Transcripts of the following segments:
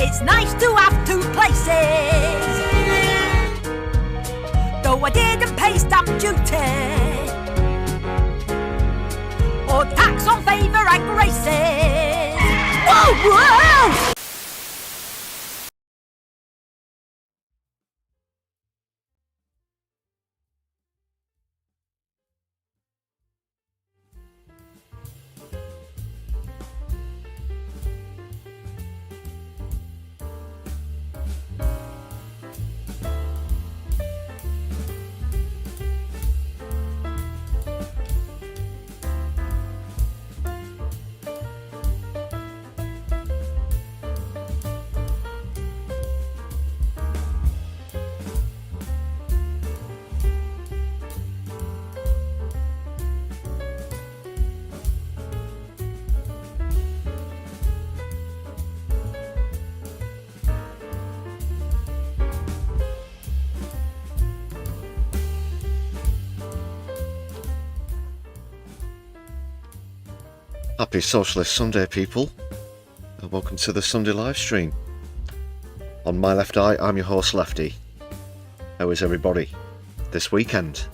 It's nice to have two places. Though I didn't pay stamp duty or tax on favour and graces. Whoa, whoa! Happy Socialist Sunday, people, and welcome to the Sunday live stream. On my left eye, I'm your host Lefty. How is everybody this weekend?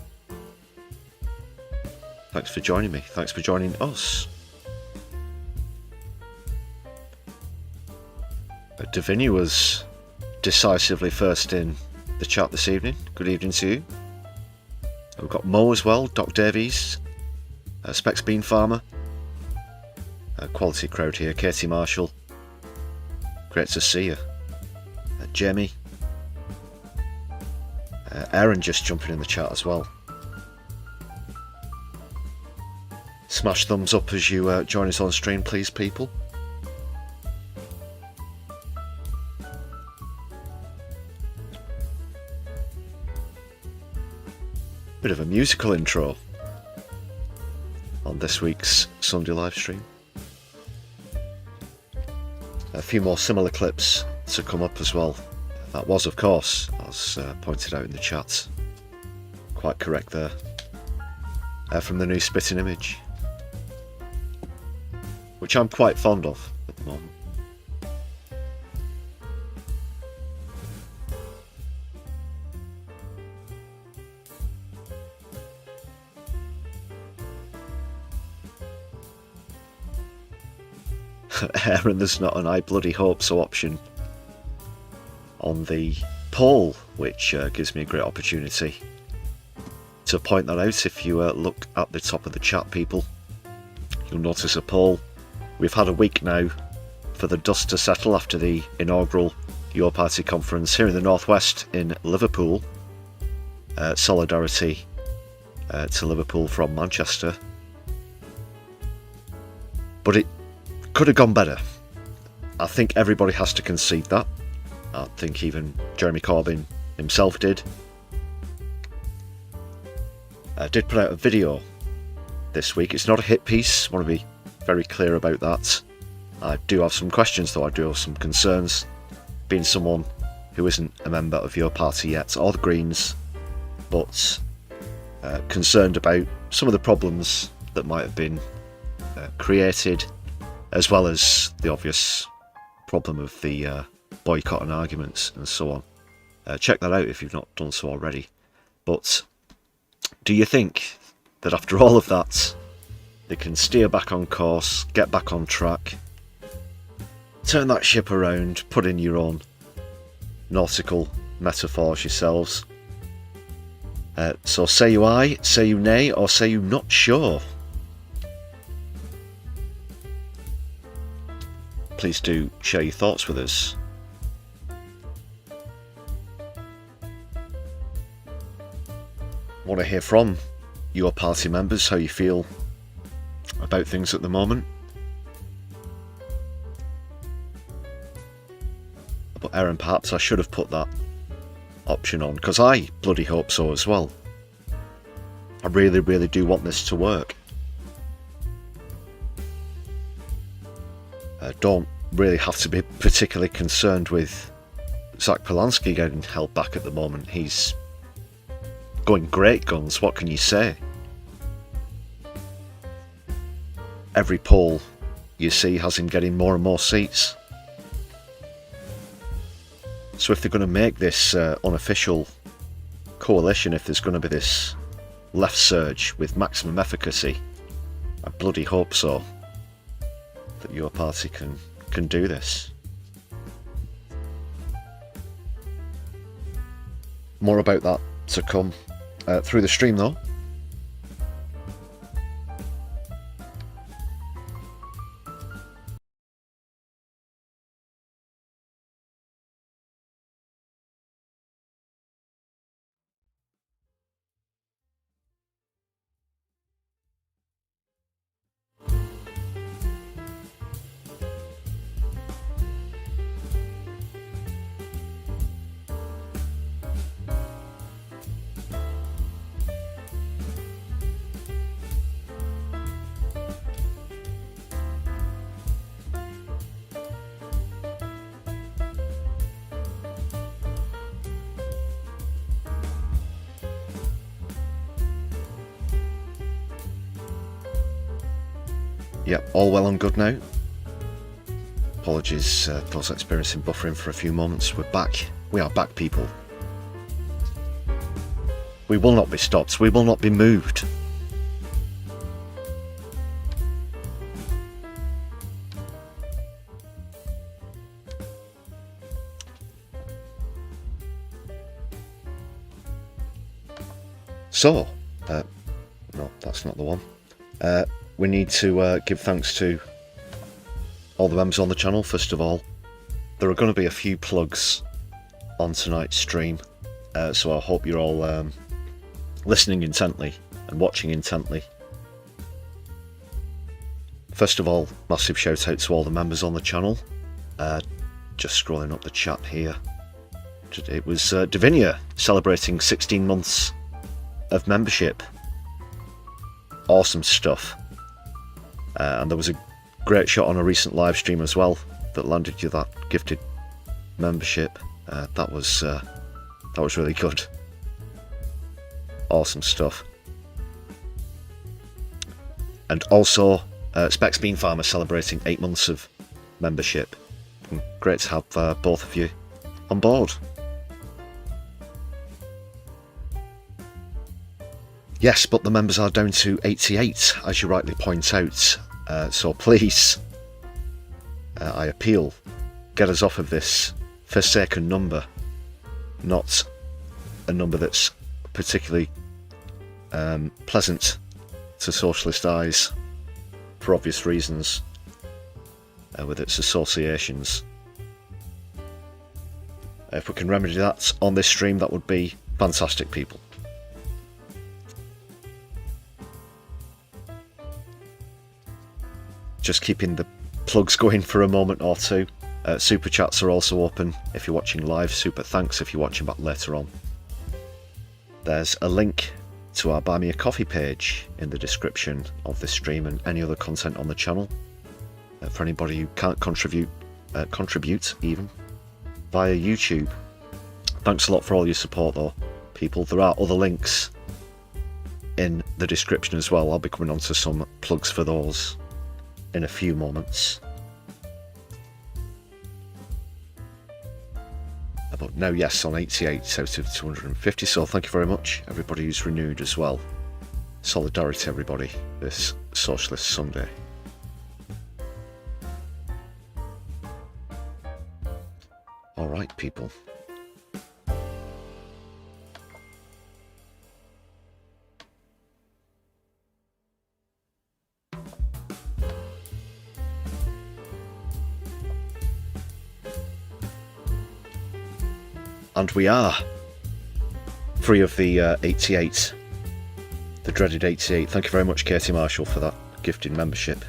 Thanks for joining me. Thanks for joining us. Davini was decisively first in the chat this evening. Good evening to you. We've got Mo as well, Doc Davies, Specs Bean Farmer. Quality crowd here, Katie Marshall, great to see you. Jamie, Aaron just jumping in the chat as well. Smash thumbs up as you join us on stream, please, people. Bit of a musical intro on this week's Sunday live stream. A few more similar clips to come up as well. That was, of course, as pointed out in the chat, quite correct there, from the new Spitting Image, which I'm quite fond of at the moment. Aaron, there's not an I bloody hope so option on the poll, which gives me a great opportunity to point that out. If you look at the top of the chat, people, you'll notice a poll. We've had a week now for the dust to settle after the inaugural Your Party conference here in the Northwest in Liverpool. Solidarity to Liverpool from Manchester. But it could have gone better. I think everybody has to concede that. I think even Jeremy Corbyn himself did. I did put out a video this week. It's not a hit piece. I want to be very clear about that. I do have some questions, though. I do have some concerns. Being someone who isn't a member of your party yet, or the Greens, but concerned about some of the problems that might have been created, as well as the obvious problem of the boycott and arguments and so on. Check that out if you've not done so already. But do you think that after all of that, they can steer back on course, get back on track, turn that ship around, put in your own nautical metaphors yourselves? So say you aye, say you nay, or say you not sure? Please do share your thoughts with us. Want to hear from your party members how you feel about things at the moment. But Aaron, perhaps I should have put that option on, because I bloody hope so as well. I really, really do want this to work. Don't really have to be particularly concerned with Zach Polanski getting held back at the moment. He's going great guns, what can you say? Every poll you see has him getting more and more seats. So if they're going to make this unofficial coalition, if there's going to be this left surge with maximum efficacy, I bloody hope so, that your party can do this. More about that to come through the stream though. Yep, all well and good now. Apologies, those experiencing buffering for a few moments. We're back. We are back, people. We will not be stopped. We will not be moved. So, no, that's not the one. We need to give thanks to all the members on the channel. First of all, there are going to be a few plugs on tonight's stream, so I hope you're all listening intently and watching intently. First of all, massive shout out to all the members on the channel. Just scrolling up the chat here. It was Davinia celebrating 16 months of membership. Awesome stuff. And there was a great shot on a recent live stream as well that landed you that gifted membership. That was really good. Awesome stuff. And also Specs Bean Farmer celebrating 8 months of membership. And great to have both of you on board. Yes, but the members are down to 88, as you rightly point out. So please, I appeal, get us off of this forsaken number. Not a number that's particularly pleasant to socialist eyes, for obvious reasons, with its associations. If we can remedy that on this stream, that would be fantastic, people. Just keeping the plugs going for a moment or two. Super chats are also open if you're watching live. Super thanks if you're watching back later on. There's a link to our Buy Me a Coffee page in the description of this stream and any other content on the channel. For anybody who can't contribute even via YouTube. Thanks a lot for all your support though, people. There are other links in the description as well. I'll be coming on to some plugs for those in a few moments. But now, yes, on 88 out of 250, so thank you very much everybody who's renewed as well. Solidarity everybody this Socialist Sunday. Alright, people. And we are free of the 88, the dreaded 88. Thank you very much, Katie Marshall, for that gifted membership.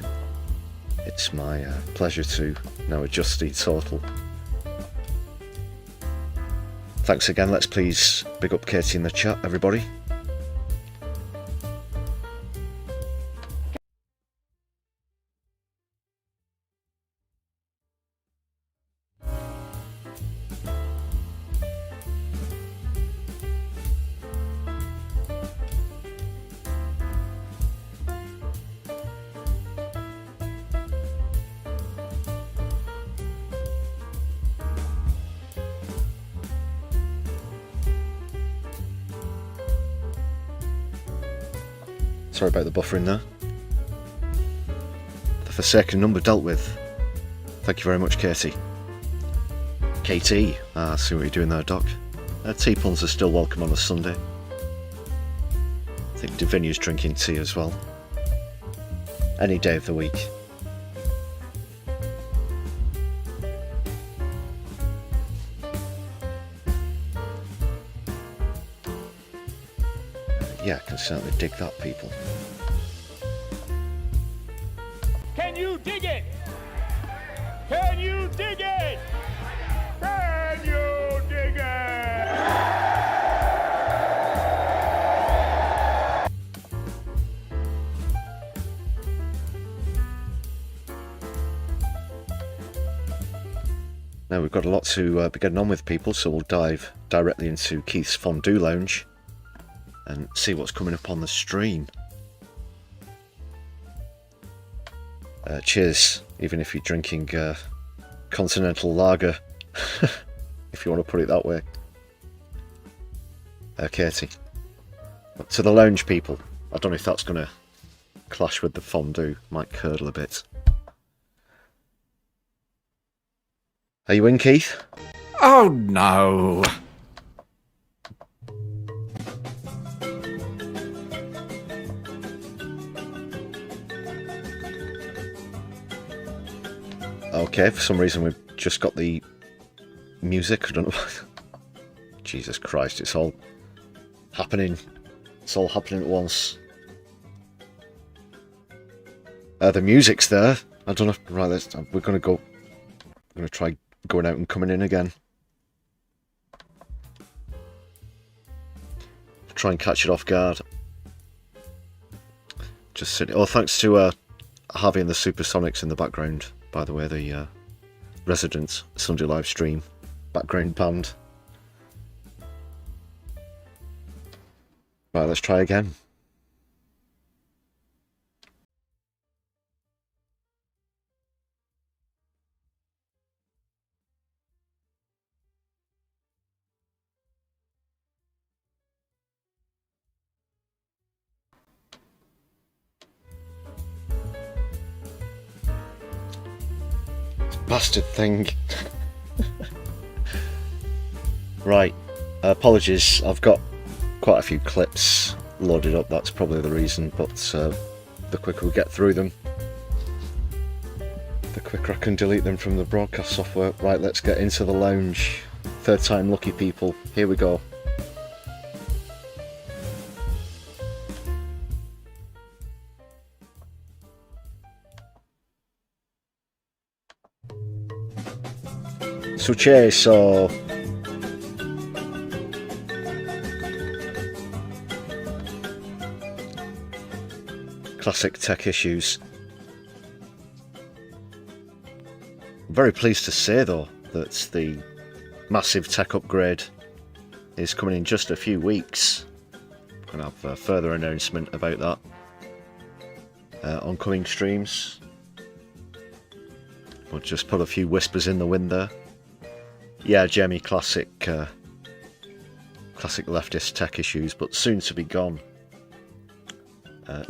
It's my pleasure to now adjust the total. Thanks again. Let's please big up Katie in the chat, everybody. Sorry about the buffering there. The Forsaken number dealt with. Thank you very much, Katie. KT, I see what you're doing there, Doc. Tea-puns are still welcome on a Sunday. I think Davinia's drinking tea as well. Any day of the week. Yeah, I can certainly dig that, people. Can you dig it? Can you dig it? Can you dig it? Now we've got a lot to be getting on with, people, so we'll dive directly into Keith's Fondue Lounge and see what's coming up on the stream. Cheers, even if you're drinking continental lager, if you want to put it that way. Katie. To the lounge, people. I don't know if that's going to clash with the fondue. Might curdle a bit. Are you in, Keith? Oh no. Okay, for some reason we've just got the music. I don't know. Jesus Christ, it's all happening. It's all happening at once. The music's there. I don't know. Right, we're going to go. I'm going to try going out and coming in again. Try and catch it off guard. Just sitting. Oh, thanks to Harvey and the Supersonics in the background. By the way, the resident Sunday live stream background band. Right, let's try again. Bastard thing. Right, apologies, I've got quite a few clips loaded up, that's probably the reason, but the quicker we get through them, the quicker I can delete them from the broadcast software. Right, let's get into the lounge. Third time lucky, people, here we go. JSO. Classic tech issues. I'm very pleased to say though that the massive tech upgrade is coming in just a few weeks. I'm going to have a further announcement about that on coming streams. We'll just put a few whispers in the wind there. Yeah, Jamie, classic leftist tech issues, but soon to be gone.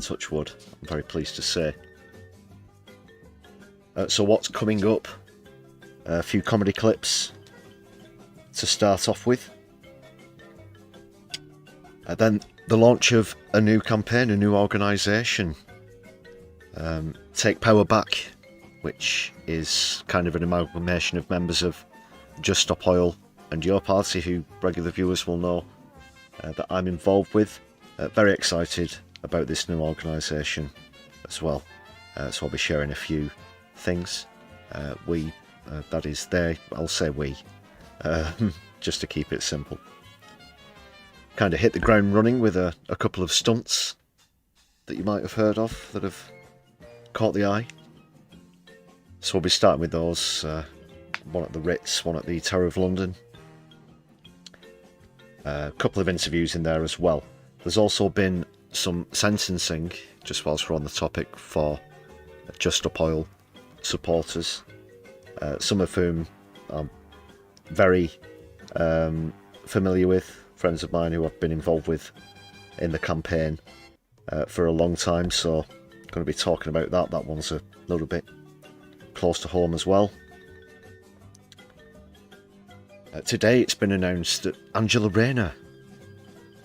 Touch wood, I'm very pleased to say. So what's coming up? A few comedy clips to start off with. Then the launch of a new campaign, a new organisation. Take Power Back, which is kind of an amalgamation of members of Just Stop Oil and Your Party, who regular viewers will know that I'm involved with. Very excited about this new organisation as well. So I'll be sharing a few things. That is they, I'll say we, just to keep it simple. Kind of hit the ground running with a couple of stunts that you might have heard of that have caught the eye. So we'll be starting with those. One at the Ritz, one at the Tower of London. A couple of interviews in there as well. There's also been some sentencing, just whilst we're on the topic, for Just Stop Oil supporters, some of whom I'm very familiar with, friends of mine who I've been involved with in the campaign. for a long time, so going to be talking about that. That one's a little bit close to home as well. Today it's been announced that Angela Rayner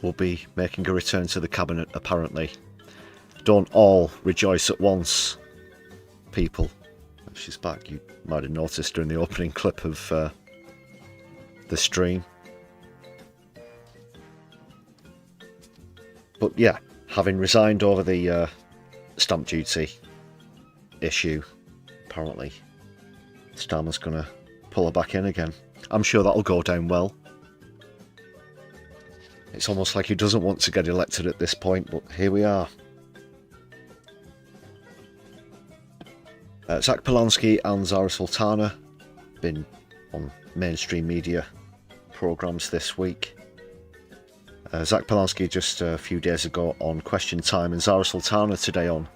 will be making a return to the cabinet, apparently. Don't all rejoice at once, people. She's back. You might have noticed during the opening clip of the stream. But yeah, having resigned over the stamp duty issue, apparently Starmer's going to pull her back in again. I'm sure that'll go down well. It's almost like he doesn't want to get elected at this point, but here we are. Zach Polanski and Zara Sultana been on mainstream media programmes this week. Zach Polanski just a few days ago on Question Time, and Zara Sultana today on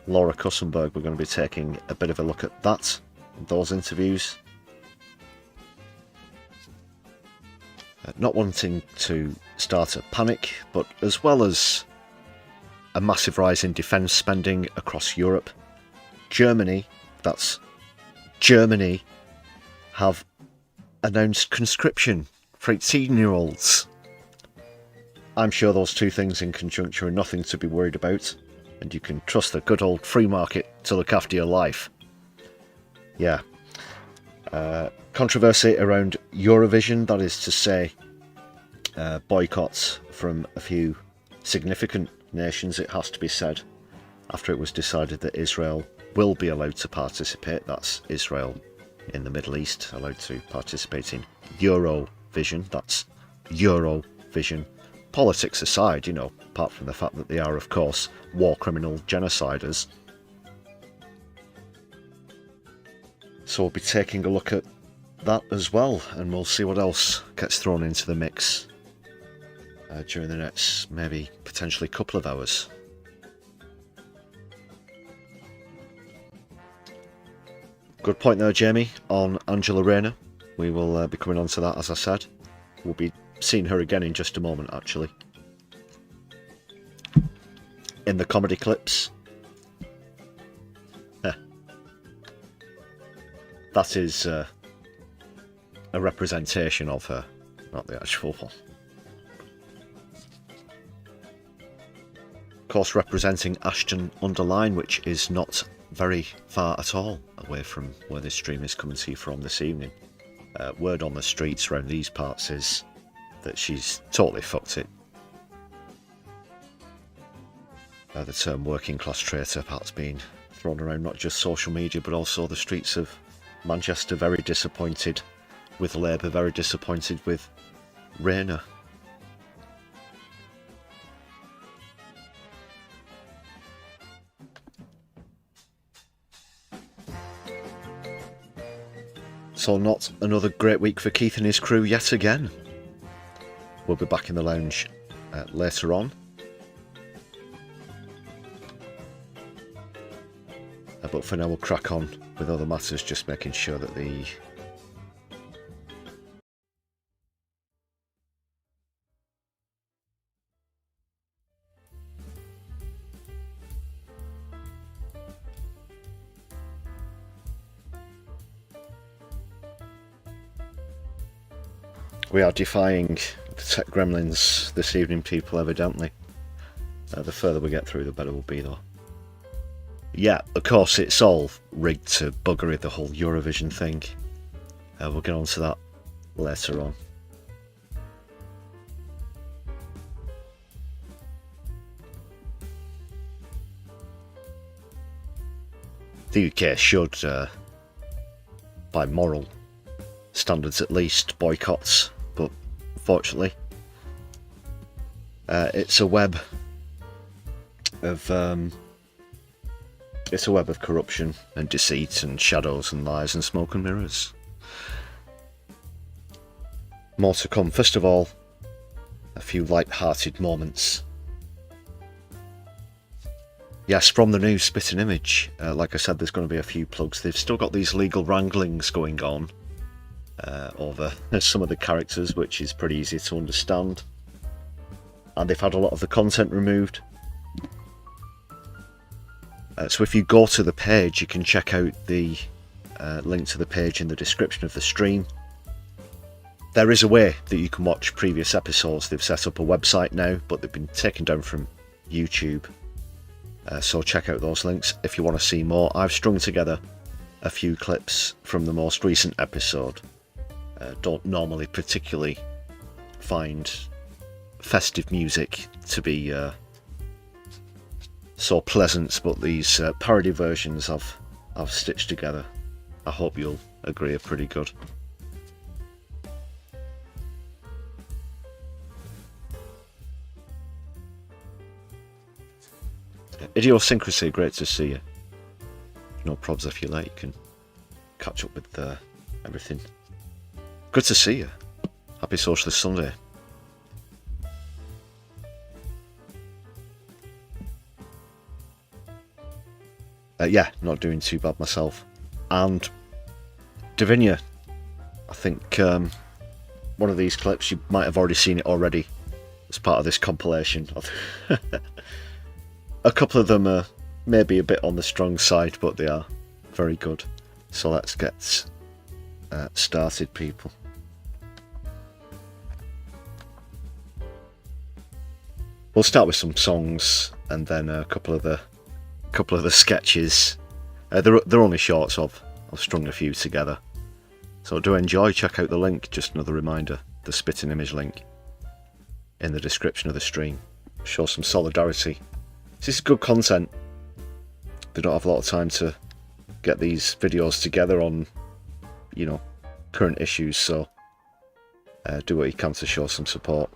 Laura Kussenberg. We're going to be taking a bit of a look at that, those interviews. Not wanting to start a panic, but as well as a massive rise in defence spending across Europe, Germany, that's Germany, have announced conscription for 18-year-olds. I'm sure those two things in conjunction are nothing to be worried about, and you can trust the good old free market to look after your life. Yeah. Controversy around Eurovision, that is to say, boycotts from a few significant nations, it has to be said, after it was decided that Israel will be allowed to participate. That's Israel in the Middle East, allowed to participate in Eurovision. That's Eurovision. Politics aside, you know, apart from the fact that they are, of course, war criminal genociders. So we'll be taking a look at that as well, and we'll see what else gets thrown into the mix during the next maybe potentially couple of hours. Good point there, Jamie, on Angela Rayner. We will be coming on to that, as I said. We'll be seeing her again in just a moment, actually. In the comedy clips. That is a representation of her, not the actual one. Of course, representing Ashton_, which is not very far at all away from where this stream is coming to you from this evening. Word on the streets around these parts is that she's totally fucked it. The term working class traitor perhaps being thrown around not just social media but also the streets of Manchester. Very disappointed with Labour, very disappointed with Rayner. So not another great week for Keith and his crew yet again. We'll be back in the lounge later on. But for now we'll crack on with other matters, just making sure that the we are defying the tech gremlins this evening, people, evidently. The further we get through, the better we'll be, though. Yeah, of course, it's all rigged to buggery, the whole Eurovision thing. We'll get on to that later on. The UK should, by moral standards at least, boycotts, but unfortunately, it's a web of corruption and deceit and shadows and lies and smoke and mirrors. More to come. First of all, a few light-hearted moments. Yes, from the new Spitting Image. Like I said, there's going to be a few plugs. They've still got these legal wranglings going on over some of the characters, which is pretty easy to understand. And they've had a lot of the content removed. So if you go to the page, you can check out the link to the page in the description of the stream. There is a way that you can watch previous episodes. They've set up a website now, but they've been taken down from YouTube. So check out those links if you want to see more. I've strung together a few clips from the most recent episode. Don't normally particularly find festive music to be so pleasant, but these parody versions I've stitched together, I hope you'll agree, are pretty good. Idiosyncrasy, great to see you. No probs if you like, you can catch up with everything. Good to see you. Happy Socialist Sunday. Yeah, not doing too bad myself. And Davinia, I think one of these clips, you might have already seen it already as part of this compilation. A couple of them are maybe a bit on the strong side, but they are very good. So let's get started, people. We'll start with some songs and then a couple of the sketches. They're only short, so I've strung a few together. So do enjoy. Check out the link. Just another reminder: the spitting image link in the description of the stream. Show some solidarity. This is good content. They don't have a lot of time to get these videos together on, you know, current issues. So do what you can to show some support.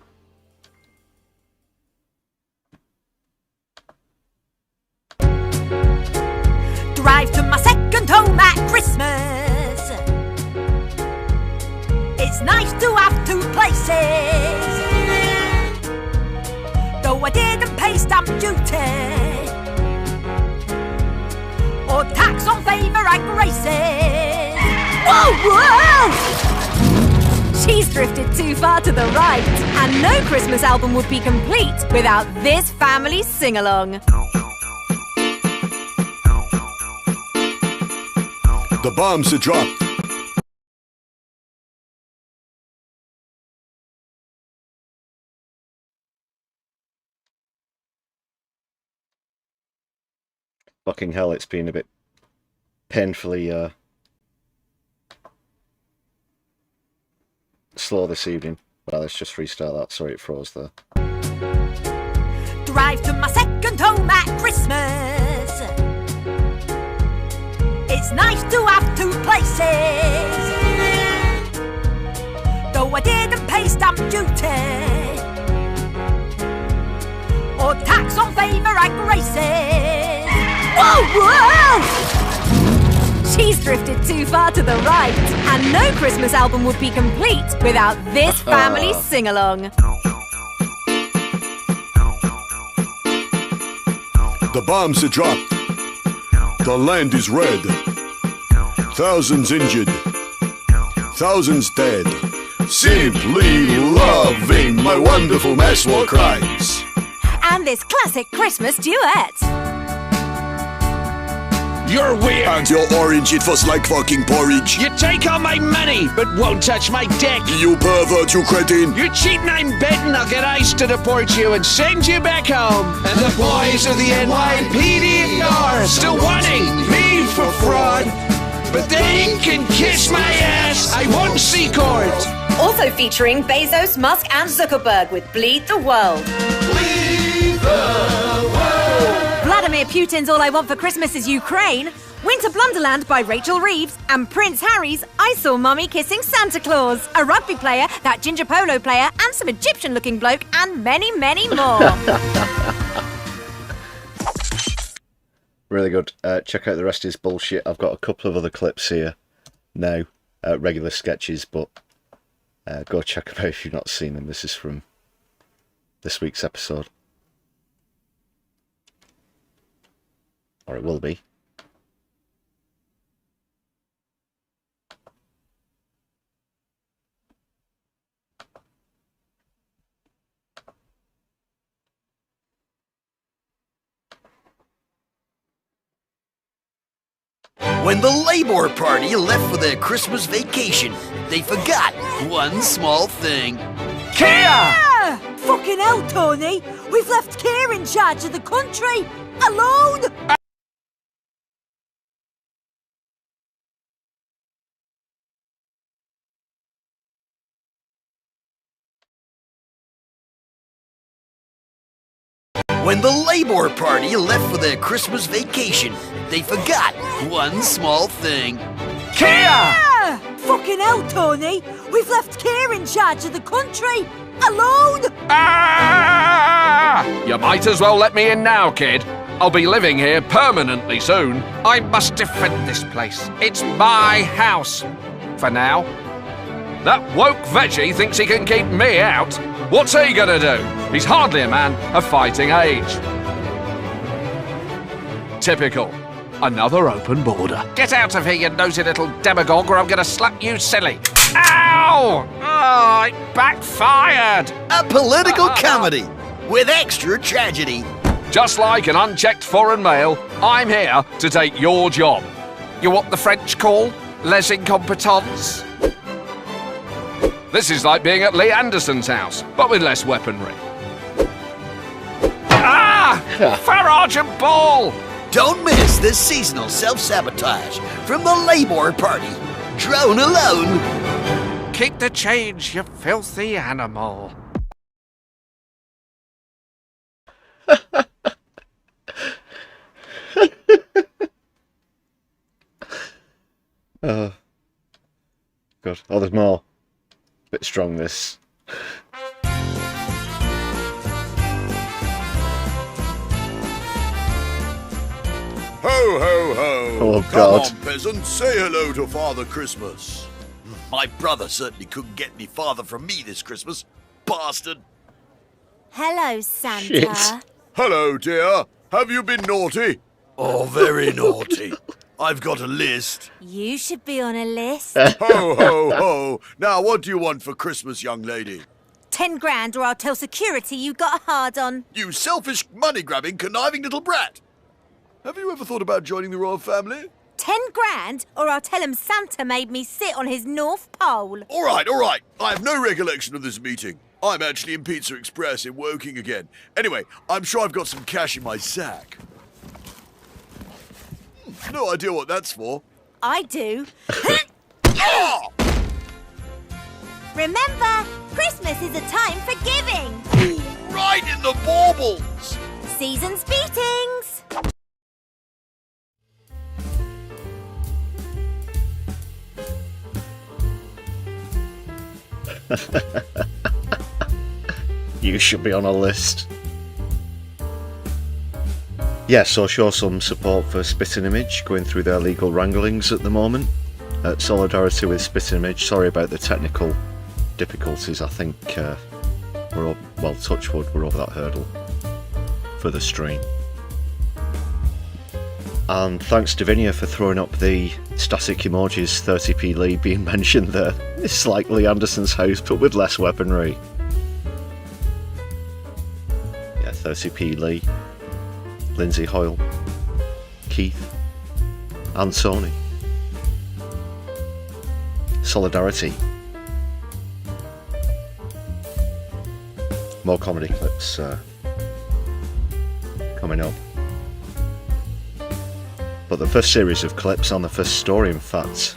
Drive to my second home at Christmas. It's nice to have two places. Though I didn't pay stamp duty or tax on favour and graces. Whoa, whoa! She's drifted too far to the right, and no Christmas album would be complete without this family sing-along. The bombs are dropped. Fucking hell, it's been a bit painfully slow this evening. Well, let's just restart that. Sorry, it froze there. Drive to my second home at Christmas. It's nice to have two places. Though I didn't pay stamp duty or tax on favour and graces. Whoa, whoa! She's drifted too far to the right, and no Christmas album would be complete without this family sing-along. The bombs are dropped. The land is red. Thousands injured. Thousands dead. Simply loving my wonderful mass war crimes. And this classic Christmas duet. You're weird. And your orange, it was like fucking porridge. You take all my money, but won't touch my dick. You pervert, you cretin. You're cheating, I'm betting. I'll get ICE to deport you and send you back home. And the boys of the NYPD are still wanting me for fraud. But they can kiss my ass, I won't see court. Also featuring Bezos, Musk and Zuckerberg with Bleed the World. Bleed the world. Vladimir Putin's All I Want for Christmas is Ukraine, Winter Blunderland by Rachel Reeves, and Prince Harry's I Saw Mummy Kissing Santa Claus, a rugby player, that ginger polo player, and some Egyptian-looking bloke, and many, many more. Really good. Check out the rest of his bullshit. I've got a couple of other clips here now, regular sketches, but go check them out if you've not seen them. This is from this week's episode. Or it will be. When the Labour Party left for their Christmas vacation, they forgot one small thing. Kia! Fucking hell, Tony! We've left Keir in charge of the country! Alone! When the Labour Party left for their Christmas vacation, they forgot one small thing. Kia! Fucking hell, Tony! We've left Keir in charge of the country! Alone! Ah! You might as well let me in now, kid. I'll be living here permanently soon. I must defend this place. It's my house. For now. That woke veggie thinks he can keep me out. What's he gonna do? He's hardly a man of fighting age. Typical. Another open border. Get out of here, you nosy little demagogue, or I'm gonna slap you silly. Ow! Oh, it backfired! A political comedy with extra tragedy. Just like an unchecked foreign male, I'm here to take your job. You what the French call les incompetents? This is like being at Lee Anderson's house, but with less weaponry. Ah! Farage and Ball! Don't miss the seasonal self-sabotage from the Labour Party. Drone alone. Keep the change, you filthy animal. Oh, God. Oh, there's more. Bit strong, this. Ho, ho, ho. Oh, Come God. on, peasants, say hello to Father Christmas. My brother certainly couldn't get any farther from me this Christmas. Bastard. Hello, Santa. Shit. Hello, dear. Have you been naughty? Oh, very naughty. I've got a list. You should be on a list. Ho, ho, ho. Now, what do you want for Christmas, young lady? 10 grand or I'll tell security you got a hard on. You selfish, money-grabbing, conniving little brat. Have you ever thought about joining the royal family? 10 grand or I'll tell him Santa made me sit on his North Pole. All right, all right. I have no recollection of this meeting. I'm actually in Pizza Express in Woking again. Anyway, I'm sure I've got some cash in my sack. No idea what that's for. I do. Ah! Remember, Christmas is a time for giving. Ooh, right in the baubles. Season's beatings. You should be on a list. Yeah, so show some support for Spitting Image, going through their legal wranglings at the moment. Solidarity with Spitting Image. Sorry about the technical difficulties. I think we're up, well, touch wood, we're over that hurdle for the stream. And thanks to Vinia for throwing up the static emojis. 30p Lee being mentioned there. It's like Lee Anderson's house, but with less weaponry. Yeah, 30p Lee, Lindsay Hoyle, Keith, and Sony. Solidarity. More comedy clips coming up. But the first series of clips, and the first story in fact,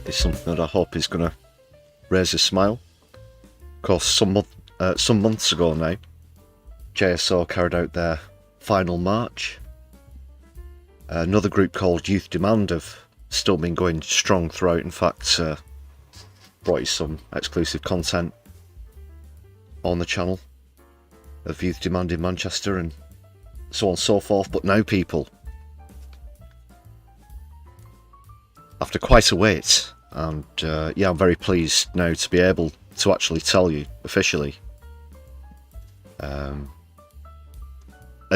is something that I hope is going to raise a smile. Of course, some months ago now, JSO carried out their final march. Another group called Youth Demand have still been going strong throughout. In fact, brought you some exclusive content on the channel of Youth Demand in Manchester and so on and so forth. But now, people, after quite a wait, and yeah, I'm very pleased now to be able to actually tell you officially, a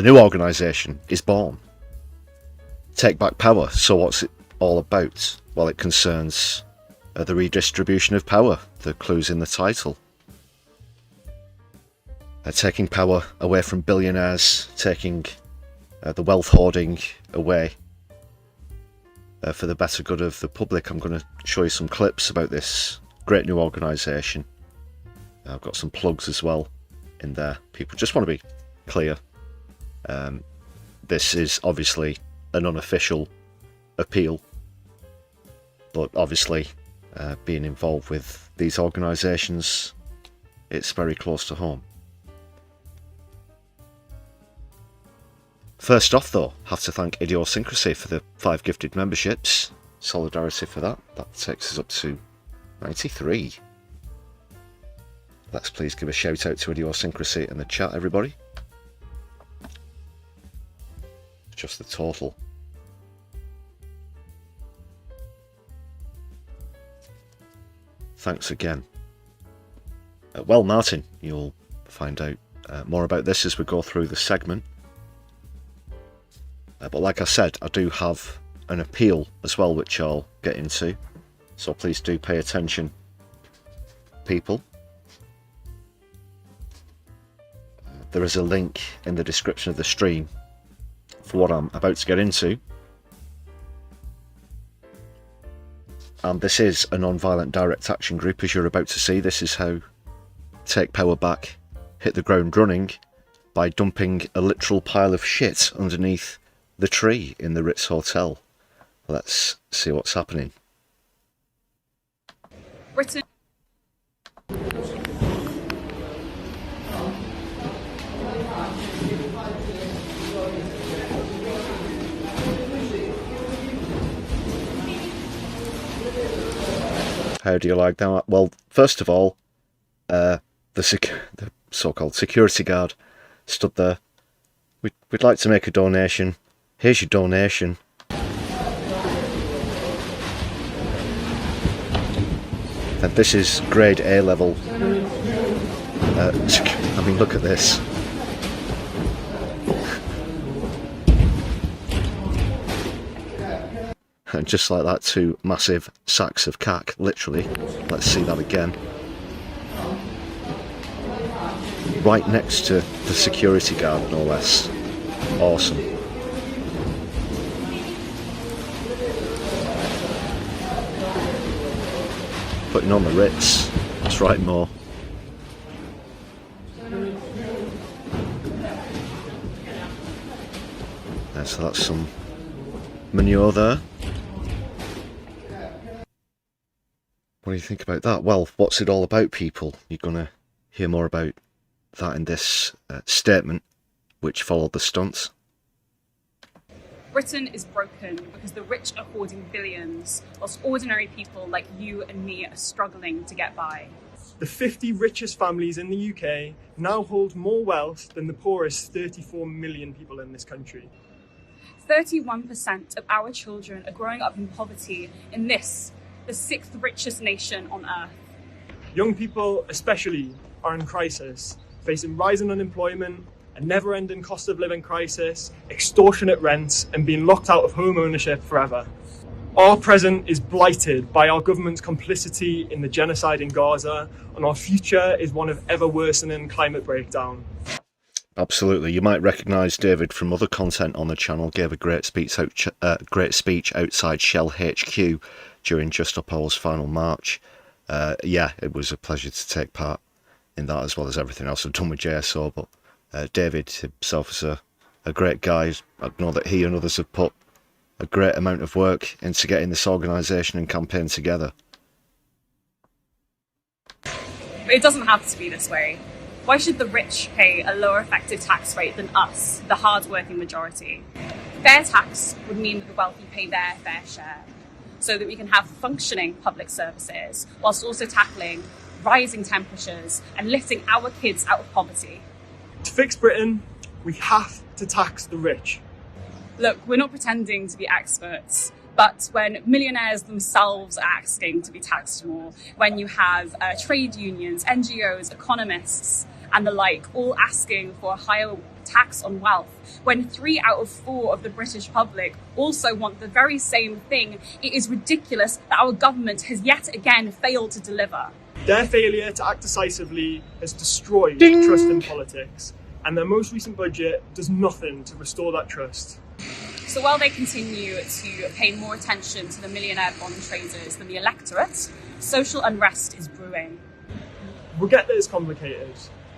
new organisation is born. Take Back Power. So what's it all about? Well, it concerns the redistribution of power. The clue's in the title. Taking power away from billionaires, taking the wealth hoarding away for the better good of the public, I'm going to show you some clips about this great new organisation. I've got some plugs as well in there. People just want to be clear. This is obviously an unofficial appeal, but obviously being involved with these organisations, it's very close to home. First off though, have to thank Idiosyncrasy for the 5 gifted memberships. Solidarity for that. That takes us up to 93. Let's please give a shout out to Idiosyncrasy in the chat, everybody. Just the total. Thanks again. Well, Martin, you'll find out more about this as we go through the segment. But like I said, I do have an appeal as well, which I'll get into. So please do pay attention, people. There is a link in the description of the stream for what I'm about to get into. And this is a non-violent direct action group, as you're about to see. This is how Take Power Back hit the ground running by dumping a literal pile of shit underneath the tree in the Ritz Hotel. Let's see what's happening. Britain. How do you like that? Well, first of all, the so-called security guard stood there. We'd like to make a donation. Here's your donation. And this is grade A level. I mean, look at this. And just like that, 2 massive sacks of cack, literally. Let's see that again. Right next to the security guard, no less. Awesome. Putting on the Ritz. That's right, Mo. So that's some manure there. What do you think about that? Well, what's it all about, people? You're going to hear more about that in this statement, which followed the stunts. Britain is broken because the rich are hoarding billions, whilst ordinary people like you and me are struggling to get by. The 50 richest families in the UK now hold more wealth than the poorest 34 million people in this country. 31% of our children are growing up in poverty in this, the 6th richest nation on earth. Young people especially are in crisis, facing rising unemployment, a never-ending cost of living crisis, extortionate rents, and being locked out of home ownership forever. Our present is blighted by our government's complicity in the genocide in Gaza, and our future is one of ever-worsening climate breakdown. Absolutely. You might recognise David from other content on the channel. Gave a great speech outside Shell HQ during Just Up All's final march. Yeah, it was a pleasure to take part in that, as well as everything else I've done with JSO, but David himself is a great guy. I know that he and others have put a great amount of work into getting this organisation and campaign together. But it doesn't have to be this way. Why should the rich pay a lower effective tax rate than us, the hard-working majority? Fair tax would mean that the wealthy pay their fair share, so that we can have functioning public services, whilst also tackling rising temperatures and lifting our kids out of poverty. To fix Britain, we have to tax the rich. Look, we're not pretending to be experts, but when millionaires themselves are asking to be taxed more, when you have trade unions, NGOs, economists, and the like, all asking for a higher tax on wealth, when 3 out of 4 of the British public also want the very same thing, it is ridiculous that our government has yet again failed to deliver. Their failure to act decisively has destroyed trust in politics, and their most recent budget does nothing to restore that trust. So while they continue to pay more attention to the millionaire bond traders than the electorate, social unrest is brewing. We'll get that it's complicated,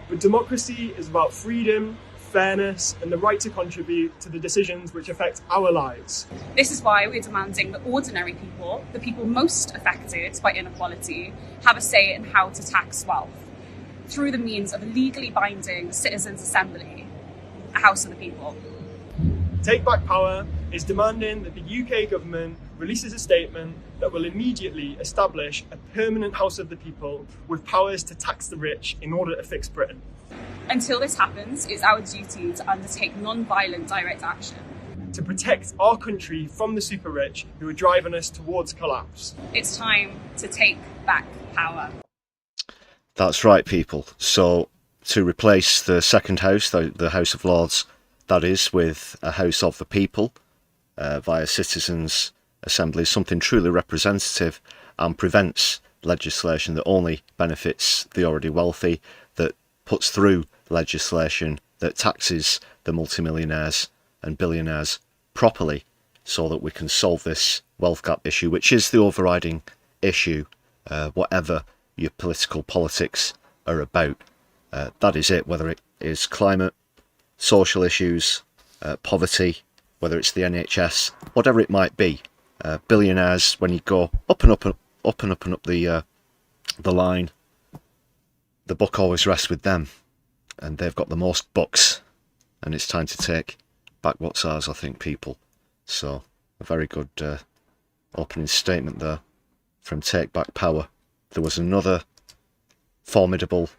but democracy is about freedom, fairness, and the right to contribute to the decisions which affect our lives. This is why we're demanding that ordinary people, the people most affected by inequality, have a say in how to tax wealth, through the means of a legally binding citizens' assembly, a House of the People. Take Back Power is demanding that the UK government releases a statement that will immediately establish a permanent House of the People with powers to tax the rich in order to fix Britain. Until this happens, it's our duty to undertake non-violent direct action. To protect our country from the super rich who are driving us towards collapse. It's time to take back power. That's right, people. So, to replace the second house, the House of Lords, that is, with a House of the People, via citizens' assemblies, something truly representative and prevents legislation that only benefits the already wealthy, that puts through legislation that taxes the multimillionaires and billionaires properly, so that we can solve this wealth gap issue, which is the overriding issue, whatever your political politics are about. That is it, whether it is climate, social issues, poverty, whether it's the NHS, whatever it might be. Billionaires, when you go up and up and up and up and up the line, the buck always rests with them, and they've got the most bucks, and it's time to take back what's ours, I think, people. So, a very good opening statement there from Take Back Power. There was another formidable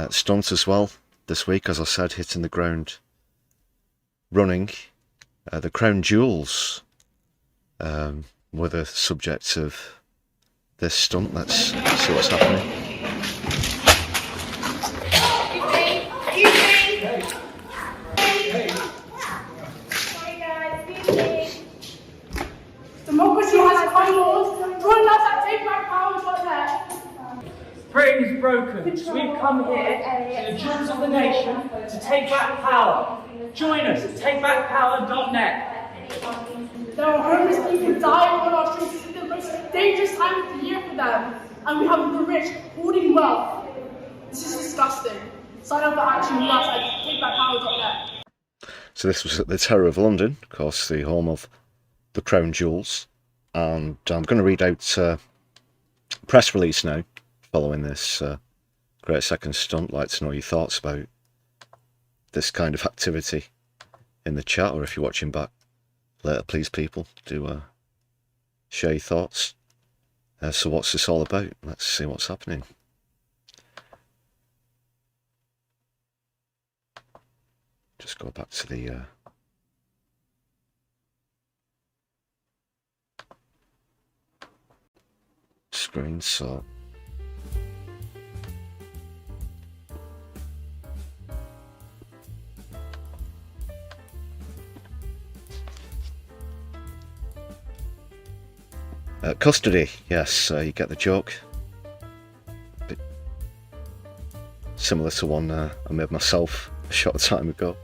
stunt as well this week, as I said, hitting the ground running. The crown jewels were the subject of this stunt. Let's see what's happening. Democracy has crumbled. Join us at takebackpower.net. Britain is broken. We've come here to the jewels of the nation to take back power. Join us at takebackpower.net. There are homeless people dying on our streets. This is the most dangerous time of the year for them. And we have the rich hoarding wealth. This is disgusting. Sign up for action with us at takebackpower.net. So this was at the Tower of London, of course, the home of the crown jewels. And I'm going to read out a press release now, following this great second stunt. I'd like to know your thoughts about this kind of activity in the chat, or if you're watching back later, please, people, do share your thoughts. So what's this all about? Let's see what's happening. Just go back to the screen. So custody, yes, you get the joke. Bit similar to one I made myself a short time ago.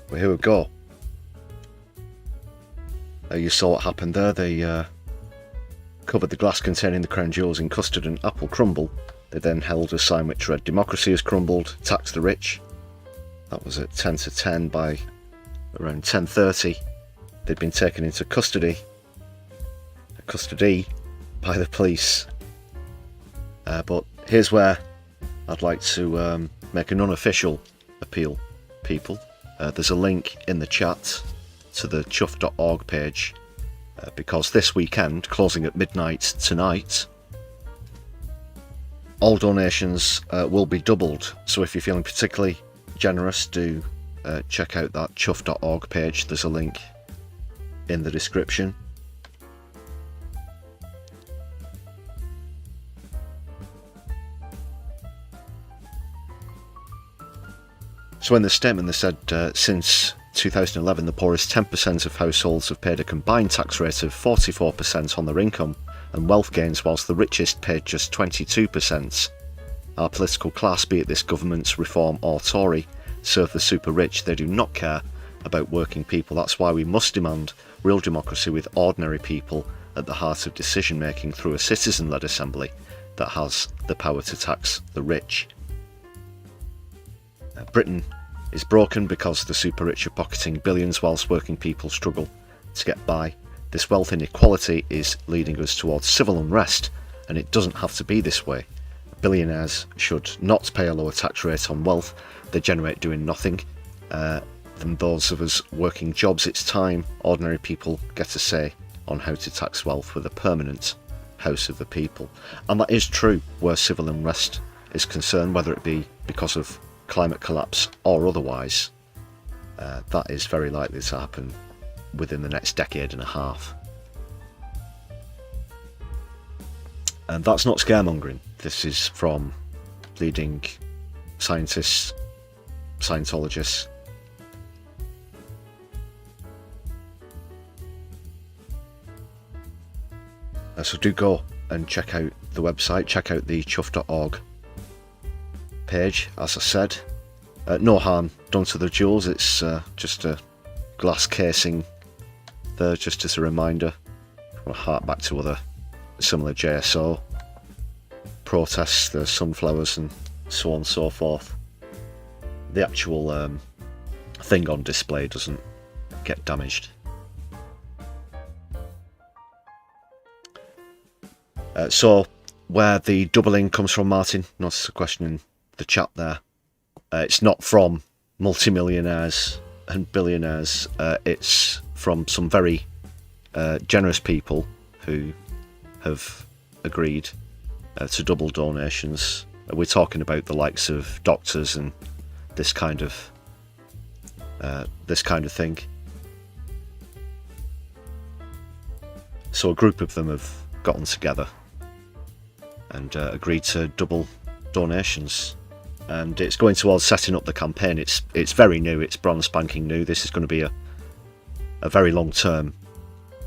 But here we go. You saw what happened there. They covered the glass containing the crown jewels in custard and apple crumble. They then held a sign which read, "Democracy has crumbled, tax the rich." That was at 10 to 10. By around 10:30, they'd been taken into custody by the police. But here's where I'd like to make an unofficial appeal, people. There's a link in the chat to the chuff.org page, because this weekend, closing at midnight tonight, all donations will be doubled. So if you're feeling particularly generous, do check out that chuff.org page. There's a link in the description. So in the statement they said, since 2011 the poorest 10% of households have paid a combined tax rate of 44% on their income and wealth gains, whilst the richest paid just 22%. Our political class, be it this government's Reform or Tory, serve the super rich. They do not care about working people. That's why we must demand real democracy with ordinary people at the heart of decision making through a citizen-led assembly that has the power to tax the rich. Britain is broken because the super rich are pocketing billions whilst working people struggle to get by. This wealth inequality is leading us towards civil unrest, and it doesn't have to be this way. Billionaires should not pay a lower tax rate on wealth they generate doing nothing than those of us working jobs. It's time ordinary people get a say on how to tax wealth with a permanent House of the People. And that is true where civil unrest is concerned, whether it be because of climate collapse or otherwise. That is very likely to happen within the next decade and a half. And that's not scaremongering. This is from leading scientists, Scientologists. So do go and check out the website, check out the chuff.org page. As I said, no harm done to the jewels, it's just a glass casing there, just as a reminder. I want to hark back to other similar JSO protests, the sunflowers and so on and so forth. The actual thing on display doesn't get damaged. So where the doubling comes from, Martin, notice a question in the chat there. It's not from multimillionaires and billionaires, it's from some very generous people who have agreed to double donations. We're talking about the likes of doctors and this kind of thing. So a group of them have gotten together and agreed to double donations, and it's going towards setting up the campaign. It's very new, it's brand spanking new. This is going to be a very long term,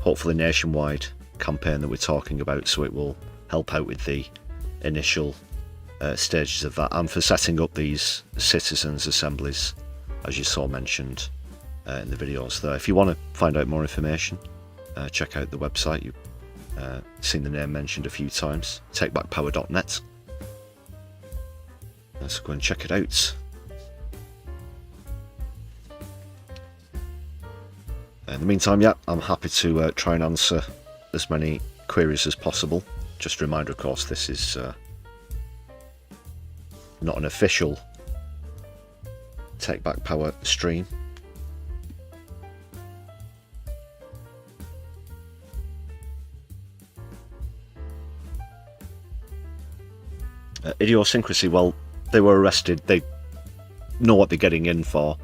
hopefully nationwide campaign that we're talking about, so it will help out with the initial stages of that, and for setting up these citizens' assemblies, as you saw mentioned in the videos there. If you want to find out more information, check out the website. You've seen the name mentioned a few times, takebackpower.net. Let's go and check it out. In the meantime, yeah, I'm happy to try and answer as many queries as possible. Just a reminder, of course, this is not an official Take Back Power stream. Idiosyncrasy, well, they were arrested. They know what they're getting in for.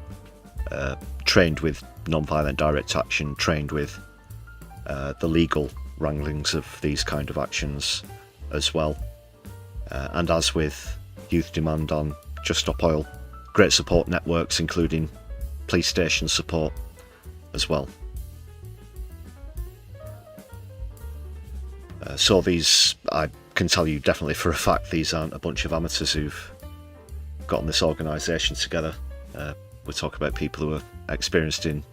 Trained with non-violent direct action, trained with the legal wranglings of these kind of actions as well. And as with Youth Demand on Just Stop Oil, great support networks, including police station support as well. So these, I can tell you definitely for a fact, these aren't a bunch of amateurs who've gotten this organisation together. We're talking about people who are experienced in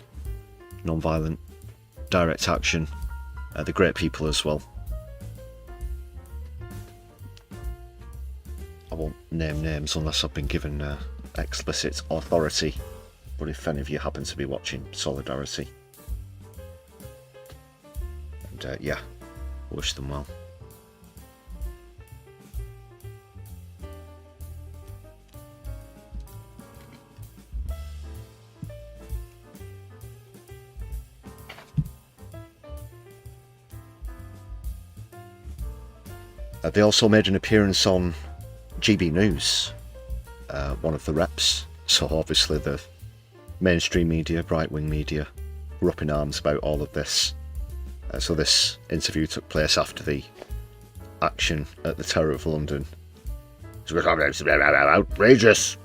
non-violent direct action. They're great people as well. I won't name names unless I've been given explicit authority, but if any of you happen to be watching, solidarity. And yeah, wish them well. They also made an appearance on GB News, one of the reps, so obviously the mainstream media, right-wing media, were up in arms about all of this. So this interview took place after the action at the Tower of London. Outrageous!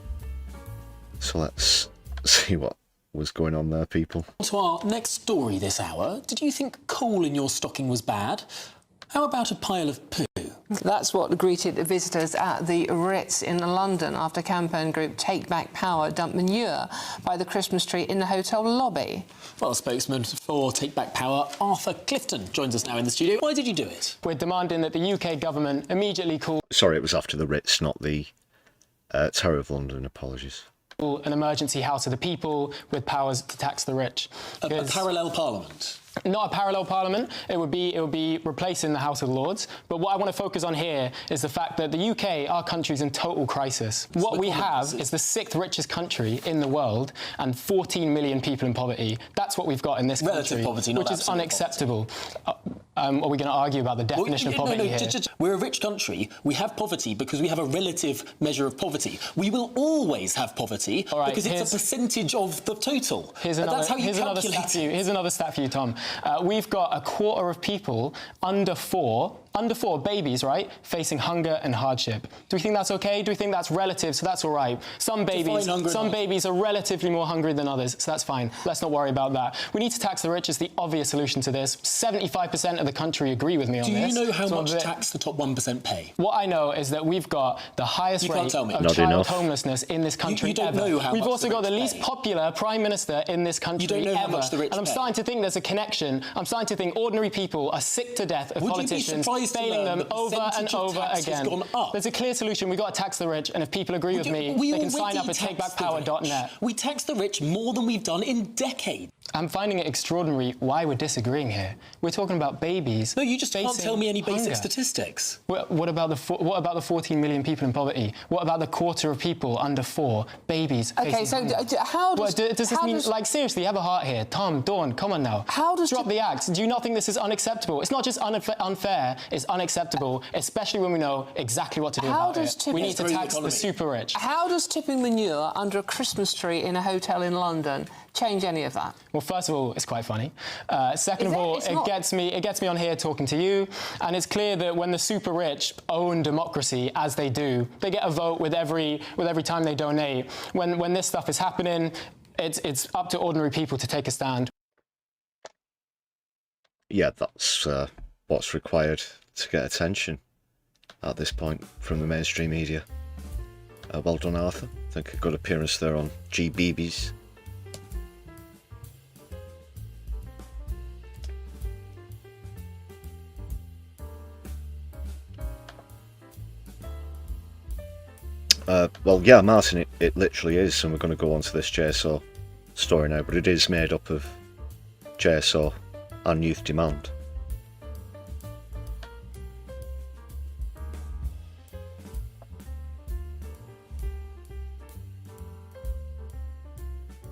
So let's see what was going on there, people. To our next story this hour, did you think coal in your stocking was bad? How about a pile of poo? That's what greeted the visitors at the Ritz in London after campaign group Take Back Power dumped manure by the Christmas tree in the hotel lobby. Well, spokesman for Take Back Power, Arthur Clifton, joins us now in the studio. Why did you do it? We're demanding that the UK government immediately call... Sorry, it was after the Ritz, not the Tower of London. Apologies. ...an emergency House of the People with powers to tax the rich. A parallel parliament? Not a parallel parliament. It would be replacing the House of Lords. But what I want to focus on here is the fact that the UK, our country's in total crisis. What we have is the 6th richest country in the world and 14 million people in poverty. That's what we've got in this country, poverty, not which is unacceptable. Are we going to argue about the definition of poverty here? We're a rich country. We have poverty because we have a relative measure of poverty. We will always have poverty because it's a percentage of the total. That's how you calculate it. Here's another stat for you, Tom. We've got a quarter of people under four, babies, right, facing hunger and hardship. Do we think that's okay? Do we think that's relative? So that's all right. Some babies are relatively more hungry than others, so that's fine. Let's not worry about that. We need to tax the rich is the obvious solution to this. 75% of the country agree with me on this. Do you know how much tax the top 1% pay? What I know is that we've got the highest rate of child homelessness in this country ever. We've also got the least popular Prime Minister in this country ever. And I'm starting to think there's a connection. I'm starting to think ordinary people are sick to death of politicians failing them over and over again. There's a clear solution. We've got to tax the rich, and if people agree with me, they can sign up at takebackpower.net. We tax the rich more than we've done in decades. I'm finding it extraordinary why we're disagreeing here. We're talking about babies. No, you just can't tell me any basic statistics. What about the 14 million people in poverty? What about the quarter of people under 4, babies? Okay, so how does this mean? Like, seriously, have a heart here, Tom, Dawn. Come on now. Drop the act? Do you not think this is unacceptable? It's not just unfair. It's unacceptable, especially when we know exactly what to do about it. We need to tax the super rich. How does tipping manure under a Christmas tree in a hotel in London change any of that? Well, first of all, it's quite funny. Second of all, it gets me on here talking to you, and it's clear that when the super rich own democracy, as they do, they get a vote with every time they donate. When this stuff is happening, it's up to ordinary people to take a stand. Yeah, that's what's required to get attention at this point from the mainstream media. Well done, Arthur. I think a good appearance there on GBB's. Well, yeah, Martin, it literally is, and we're going to go on to this JSO story now, but it is made up of JSO and youth demand.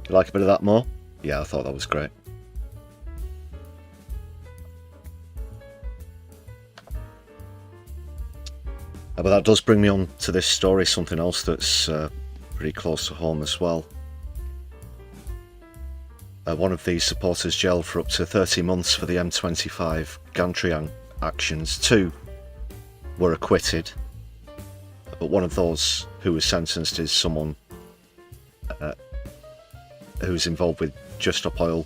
You like a bit of that more? Yeah, I thought that was great. But that does bring me on to this story, something else that's pretty close to home as well. One of these supporters jailed for up to 30 months for the M25 gantry actions. 2 were acquitted, but one of those who was sentenced is someone who's involved with Just Stop Oil.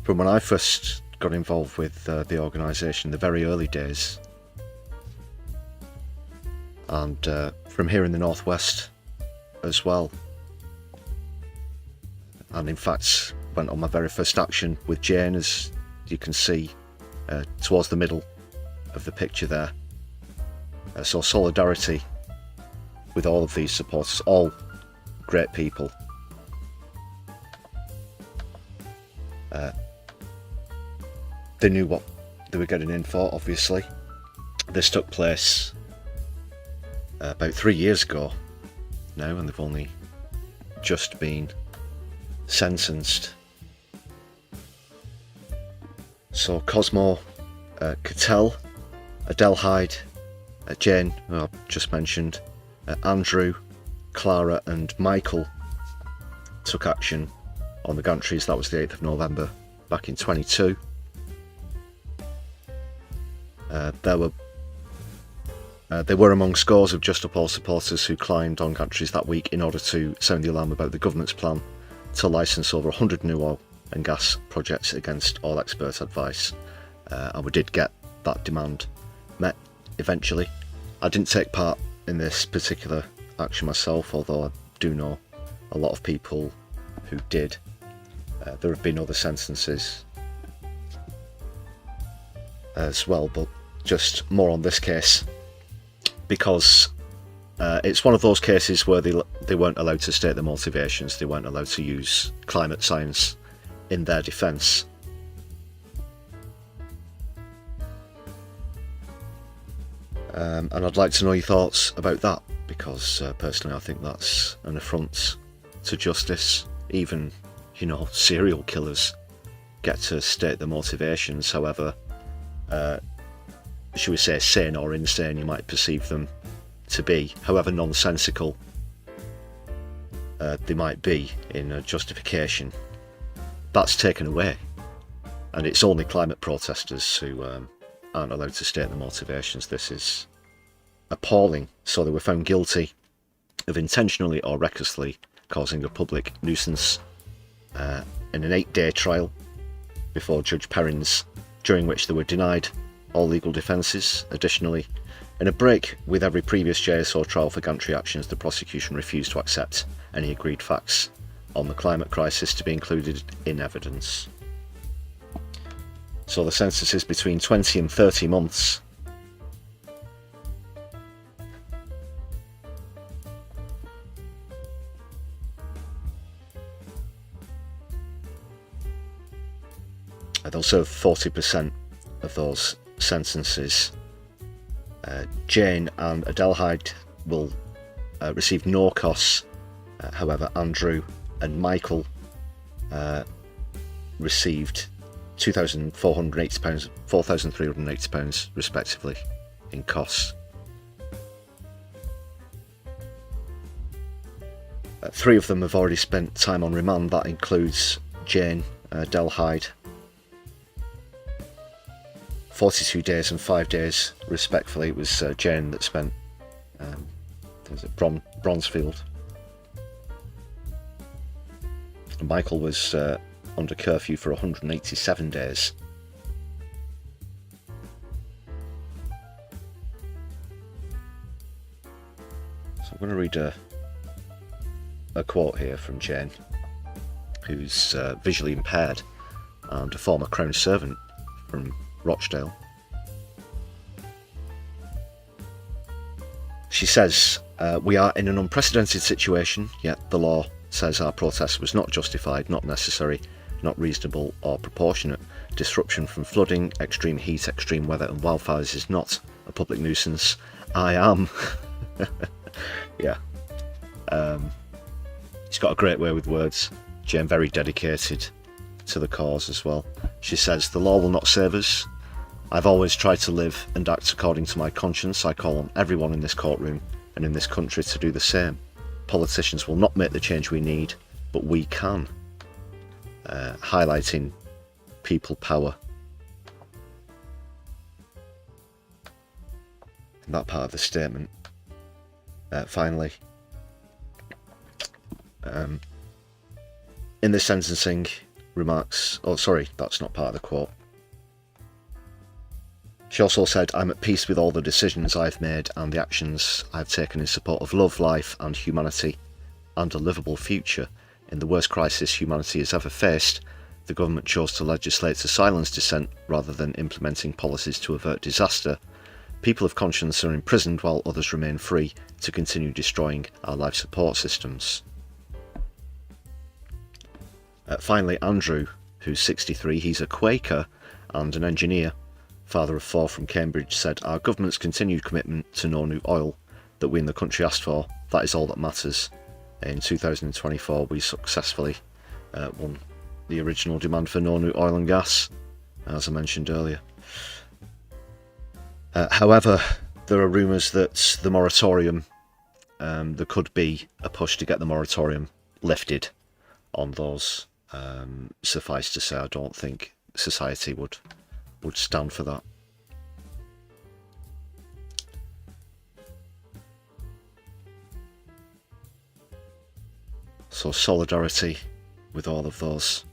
From when I first got involved with the organisation in the very early days, and from here in the northwest as well, and in fact went on my very first action with Jane, as you can see towards the middle of the picture there. So solidarity with all of these supporters, all great people. They knew what they were getting in for, obviously. This took place about 3 years ago now, and they've only just been sentenced. So Cosmo, Cattell, Adele Hyde, Jane, who I've just mentioned, Andrew, Clara and Michael took action on the gantries. That was the 8th of November back in 22. They were among scores of Just Stop Oil supporters who climbed on gantries that week in order to sound the alarm about the government's plan to licence over 100 new oil and gas projects against all expert advice. And we did get that demand met eventually. I didn't take part in this particular action myself, although I do know a lot of people who did. There have been other sentences as well, but just more on this case, because it's one of those cases where they weren't allowed to state their motivations, they weren't allowed to use climate science in their defence. And I'd like to know your thoughts about that, because personally I think that's an affront to justice. Even, you know, serial killers get to state their motivations, however, should we say, sane or insane you might perceive them to be, however nonsensical they might be in a justification. That's taken away, and it's only climate protesters who aren't allowed to state their motivations. This is appalling. So they were found guilty of intentionally or recklessly causing a public nuisance in an 8-day trial before Judge Perrins, during which they were denied all legal defences. Additionally, in a break with every previous JSO trial for gantry actions, the prosecution refused to accept any agreed facts on the climate crisis to be included in evidence. So the sentence is between 20 and 30 months. They'll serve 40% of those sentences. Jane and Adelheid will receive no costs. However, Andrew and Michael received £2,480, £4,380 respectively in costs. 3 of them have already spent time on remand. That includes Jane Adelheid, 42 days and 5 days respectively. It was Jane that spent Bronzefield. And Michael was under curfew for 187 days. So I'm going to read a quote here from Jane, who's visually impaired and a former Crown servant from Rochdale. She says, "We are in an unprecedented situation, yet the law says our protest was not justified, not necessary, not reasonable or proportionate. Disruption from flooding, extreme heat, extreme weather and wildfires is not a public nuisance. I am." Yeah. She's got a great way with words. Jane, very dedicated to the cause as well. She says, "The law will not save us. I've always tried to live and act according to my conscience. I call on everyone in this courtroom and in this country to do the same. Politicians will not make the change we need, but we can." Highlighting people power in that part of the statement. Finally, in the sentencing remarks, oh sorry, that's not part of the quote. She also said, "I'm at peace with all the decisions I've made and the actions I've taken in support of love, life and humanity and a livable future. In the worst crisis humanity has ever faced, the government chose to legislate to silence dissent rather than implementing policies to avert disaster. People of conscience are imprisoned while others remain free to continue destroying our life support systems." Finally, Andrew, who's 63, he's a Quaker and an engineer, father of 4 from Cambridge, said, "Our government's continued commitment to no new oil that we in the country asked for, that is all that matters. In 2024 we successfully won the original demand for no new oil and gas, as I mentioned earlier." However, there are rumours that the moratorium, there could be a push to get the moratorium lifted on those. Suffice to say, I don't think society would stand for that. So solidarity with all of those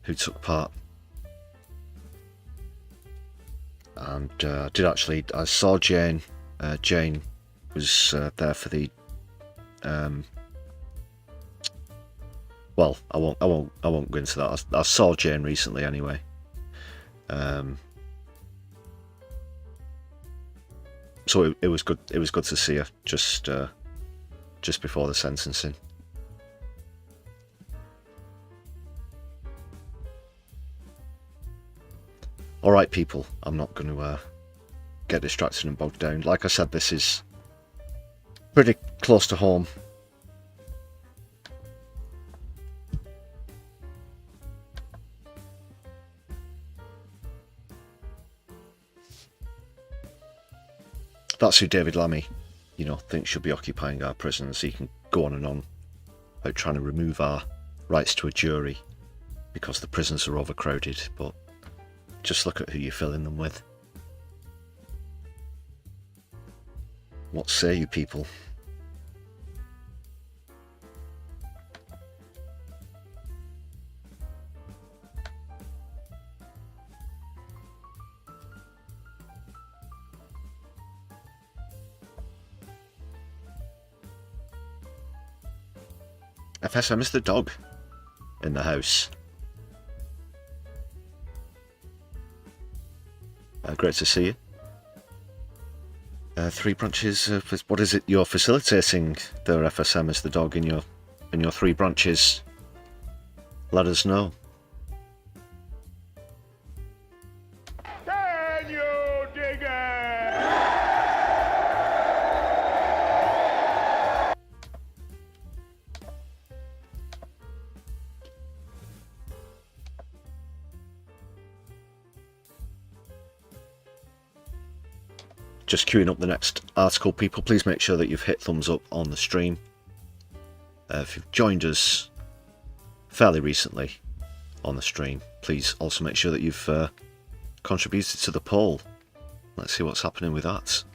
who took part And I saw Jane. Jane was there for the. Well, I won't go into that. I saw Jane recently anyway. So it was good. It was good to see her just before the sentencing. All right, people. I'm not going to get distracted and bogged down. Like I said, this is pretty close to home. That's who David Lammy, thinks should be occupying our prisons. He can go on and on about trying to remove our rights to a jury because the prisons are overcrowded, but just look at who you're filling them with. What say you people? FSM is the dog in the house. Great to see you. 3 branches. What is it you're facilitating there, FSM, is the dog in your 3 branches? Let us know. Can you dig it? Just queuing up the next article, people. Please make sure that you've hit thumbs up on the stream. If you've joined us fairly recently on the stream, please also make sure that you've contributed to the poll. Let's see what's happening with that.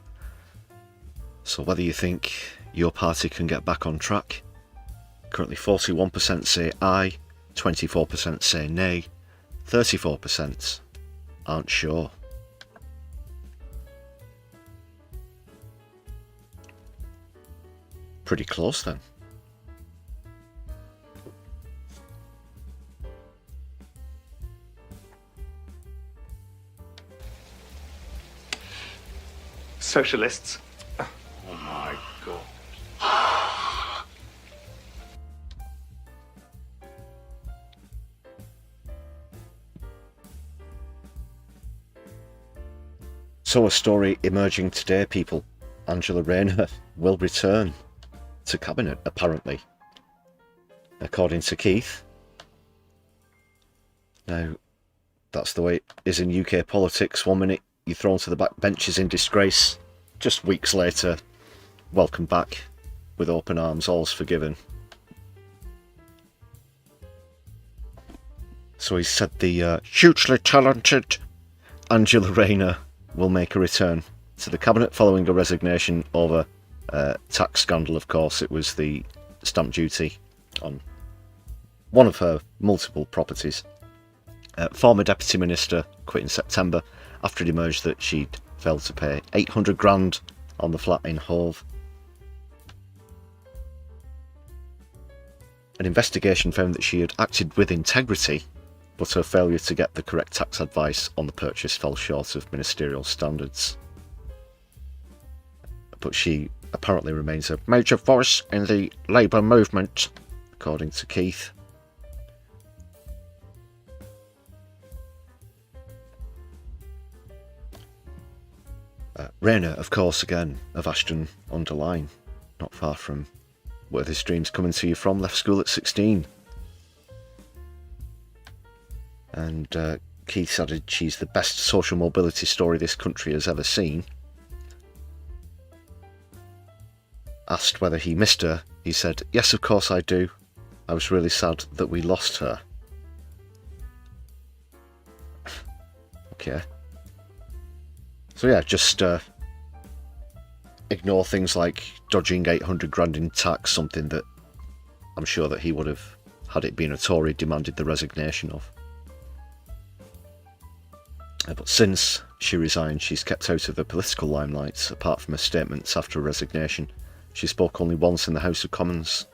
So whether you think your party can get back on track. Currently 41% say aye, 24% say nay, 34% aren't sure. Pretty close then. Socialists. Oh my God. So a story emerging today, people. Angela Rayner will return to cabinet, apparently, according to Keith. Now, that's the way it is in UK politics. 1 minute you're thrown to the back benches in disgrace. Just weeks later, welcome back with open arms, all's forgiven. So he said the hugely talented Angela Rayner will make a return to the cabinet following a resignation over tax scandal. Of course, it was the stamp duty on one of her multiple properties. Former Deputy Minister quit in September after it emerged that she'd failed to pay 800 grand on the flat in Hove. An investigation found that she had acted with integrity, but her failure to get the correct tax advice on the purchase fell short of ministerial standards. But she apparently remains a major force in the Labour movement, according to Keith. Rayner, of course, again, of Ashton-under-Lyne, not far from where this stream's coming to you from, left school at 16. And Keith added she's the best social mobility story this country has ever seen. Asked whether he missed her, he said, "Yes, of course I do. I was really sad that we lost her." Okay. So yeah, just ignore things like dodging 800 grand in tax, something that I'm sure that he would have, had it been a Tory, demanded the resignation of. But since she resigned, she's kept out of the political limelight, apart from her statements after her resignation. She spoke only once in the House of Commons.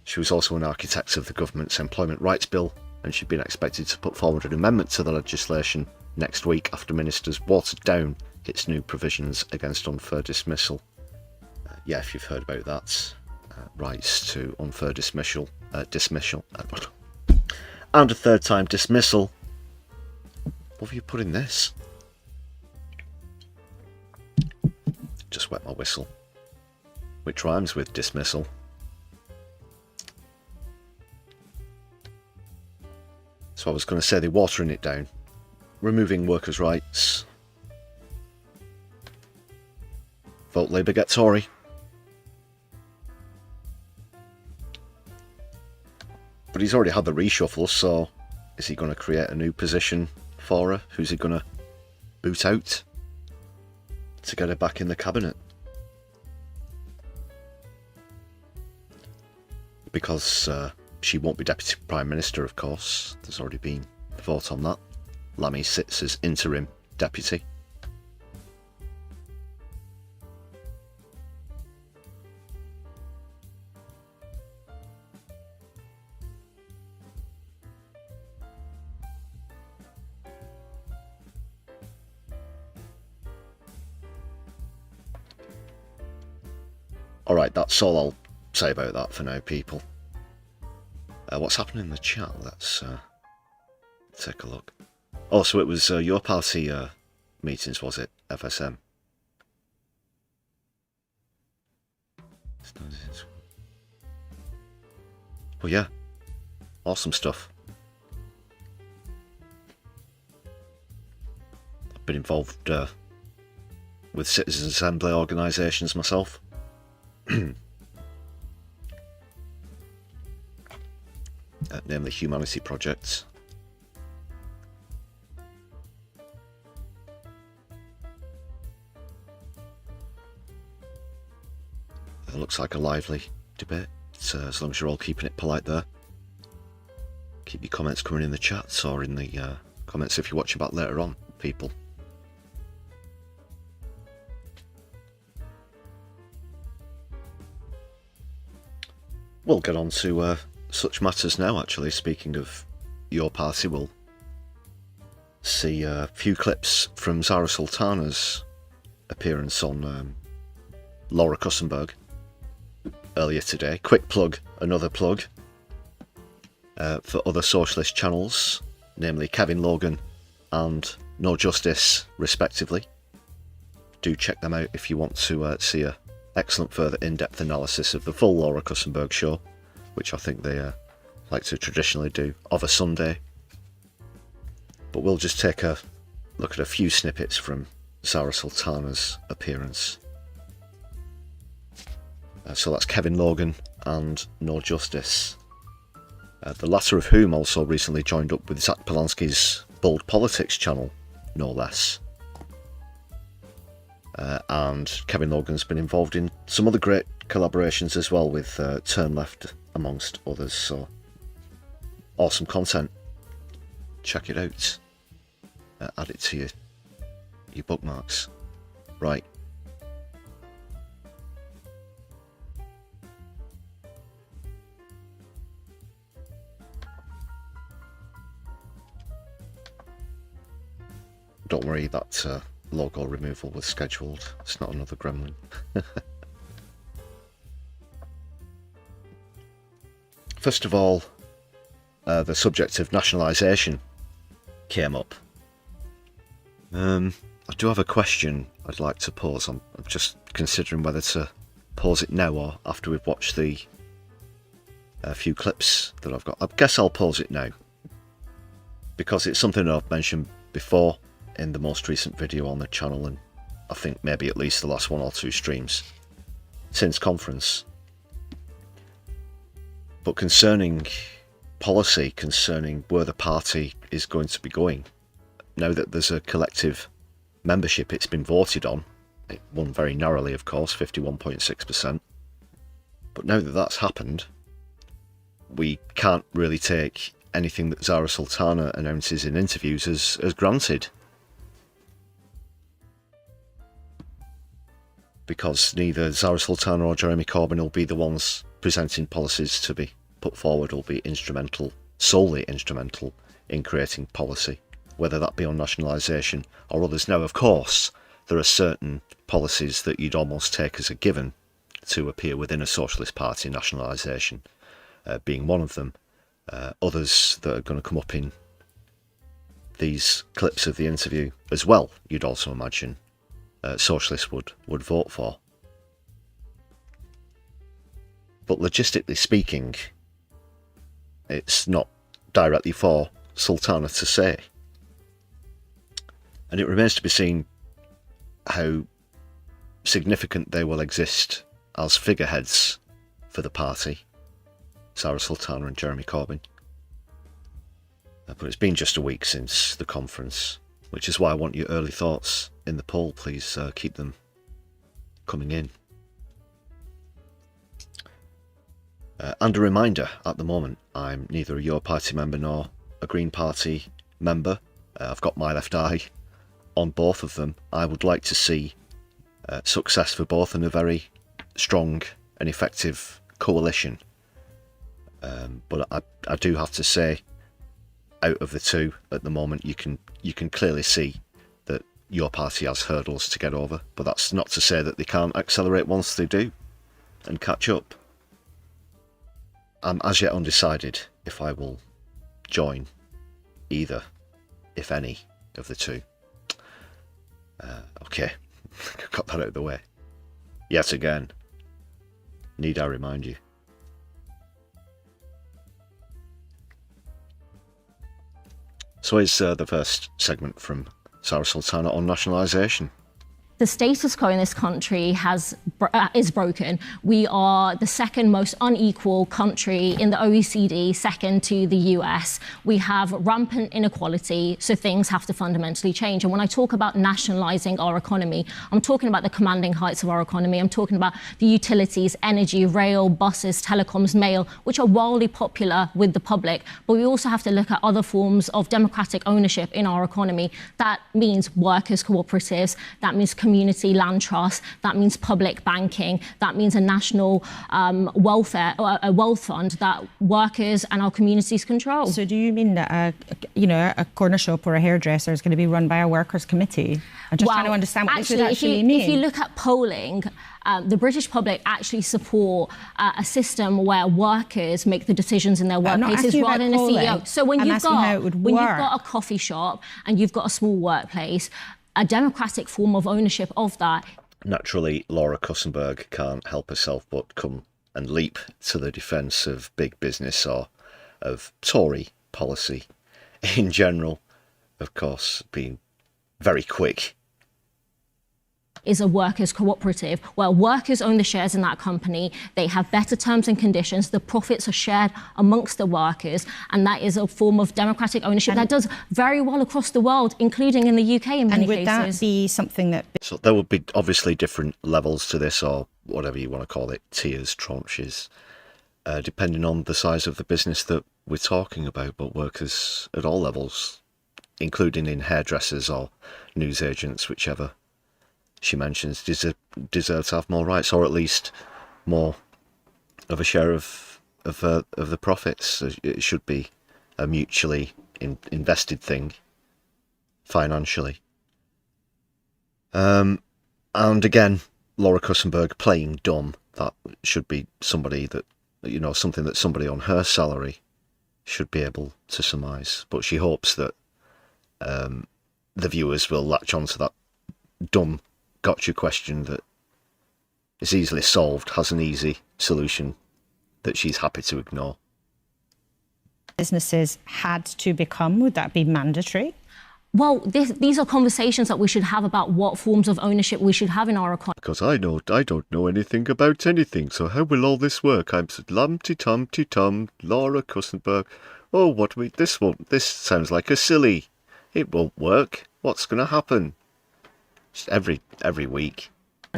She was also an architect of the government's Employment Rights Bill, and she'd been expected to put forward an amendment to the legislation next week after ministers watered down its new provisions against unfair dismissal. Yeah, if you've heard about that, rights to unfair dismissal, and a third time dismissal. What have you put in this? Just wet my whistle, which rhymes with dismissal. So I was going to say they're watering it down, removing workers' rights. Vote Labour, get Tory. But he's already had the reshuffle, so is he going to create a new position for her? Who's he going to boot out to get her back in the cabinet? Because she won't be Deputy Prime Minister, of course. There's already been a vote on that. Lammy sits as interim deputy. Alright, that's all I'll say about that for now, people. What's happening in the chat? Let's take a look. Oh, so it was your party meetings, was it? FSM. Well, yeah. Awesome stuff. I've been involved with Citizen Assembly organisations myself. Namely Humanity Projects. It looks like a lively debate, as long as you're all keeping it polite there. Keep your comments coming in the chats or in the comments if you're watching back later on, people. We'll get on to such matters now, actually. Speaking of your party, we'll see a few clips from Zara Sultana's appearance on Laura Kussenberg earlier today. Quick plug, another plug for other socialist channels, namely Kevin Logan and No Justice, respectively. Do check them out if you want to see a excellent further in-depth analysis of the full Laura Kussenberg show, which I think they like to traditionally do of a Sunday. But we'll just take a look at a few snippets from Zara Sultana's appearance. So that's Kevin Logan and No Justice. The latter of whom also recently joined up with Zach Polanski's Bold Politics channel, no less. And Kevin Logan's been involved in some other great collaborations as well with Turn Left, amongst others. So awesome content. Check it out. Add it to your bookmarks. Right. Don't worry, that logo removal was scheduled. It's not another gremlin. First of all, the subject of nationalisation came up. I do have a question I'd like to pose. I'm just considering whether to pose it now or after we've watched the few clips that I've got. I guess I'll pose it now, because it's something that I've mentioned before in the most recent video on the channel, and I think maybe at least the last one or two streams since conference. But concerning policy, concerning where the party is going to be going, now that there's a collective membership it's been voted on, it won very narrowly, of course, 51.6%. But now that that's happened, we can't really take anything that Zara Sultana announces in interviews as granted. Because neither Zara Sultana or Jeremy Corbyn will be the ones presenting policies to be put forward, will be solely instrumental in creating policy, whether that be on nationalisation or others. Now, of course, there are certain policies that you'd almost take as a given to appear within a Socialist Party, nationalisation being one of them. Others that are going to come up in these clips of the interview as well, you'd also imagine Socialists would vote for. But logistically speaking, it's not directly for Sultana to say. And it remains to be seen how significant they will exist as figureheads for the party, Zara Sultana and Jeremy Corbyn. But it's been just a week since the conference, which is why I want your early thoughts in the poll. Please keep them coming in. And a reminder, at the moment, I'm neither a Your Party member nor a Green Party member. I've got my left eye on both of them. I would like to see success for both and a very strong and effective coalition. But I do have to say, out of the two at the moment, you can clearly see that Your Party has hurdles to get over. But that's not to say that they can't accelerate once they do and catch up. I'm as yet undecided if I will join either, if any, of the two. Okay, got that out of the way. Yet again, need I remind you? So here's the first segment from Zara Sultana on nationalisation. The status quo in this country is broken. We are the second most unequal country in the OECD, second to the US. We have rampant inequality, so things have to fundamentally change. And when I talk about nationalising our economy, I'm talking about the commanding heights of our economy. I'm talking about the utilities, energy, rail, buses, telecoms, mail, which are wildly popular with the public. But we also have to look at other forms of democratic ownership in our economy. That means workers' cooperatives, that means community land trust, that means public banking, that means a national welfare, a wealth fund that workers and our communities control. So do you mean that a corner shop or a hairdresser is going to be run by a workers' committee? I'm just trying to understand what this would actually mean. If you look at polling, the British public actually support a system where workers make the decisions in their workplaces rather than a CEO. So when you've got a coffee shop and you've got a small workplace, a democratic form of ownership of that. Naturally, Laura Kussenberg can't help herself but come and leap to the defence of big business or of Tory policy in general, of course, being very quick. Is a workers' cooperative where workers own the shares in that company, they have better terms and conditions, the profits are shared amongst the workers, and that is a form of democratic ownership that does very well across the world, including in the UK in many cases. And would that be something that... So there would be obviously different levels to this, or whatever you want to call it, tiers, tranches, depending on the size of the business that we're talking about, but workers at all levels, including in hairdressers or newsagents, whichever she mentions, deserve to have more rights, or at least more of a share of the profits. It should be a mutually invested thing financially. And again, Laura Kussenberg playing dumb. That should be somebody that, something that somebody on her salary should be able to surmise. But she hopes that the viewers will latch onto that dumb gotcha question that is easily solved, has an easy solution that she's happy to ignore. Businesses had to become, would that be mandatory? Well, these are conversations that we should have about what forms of ownership we should have in our economy. Because I don't know anything about anything, so how will all this work? I'm lumty-tumty-tum, Laura Kussenberg. Oh, this sounds like a silly. It won't work. What's going to happen? Every week.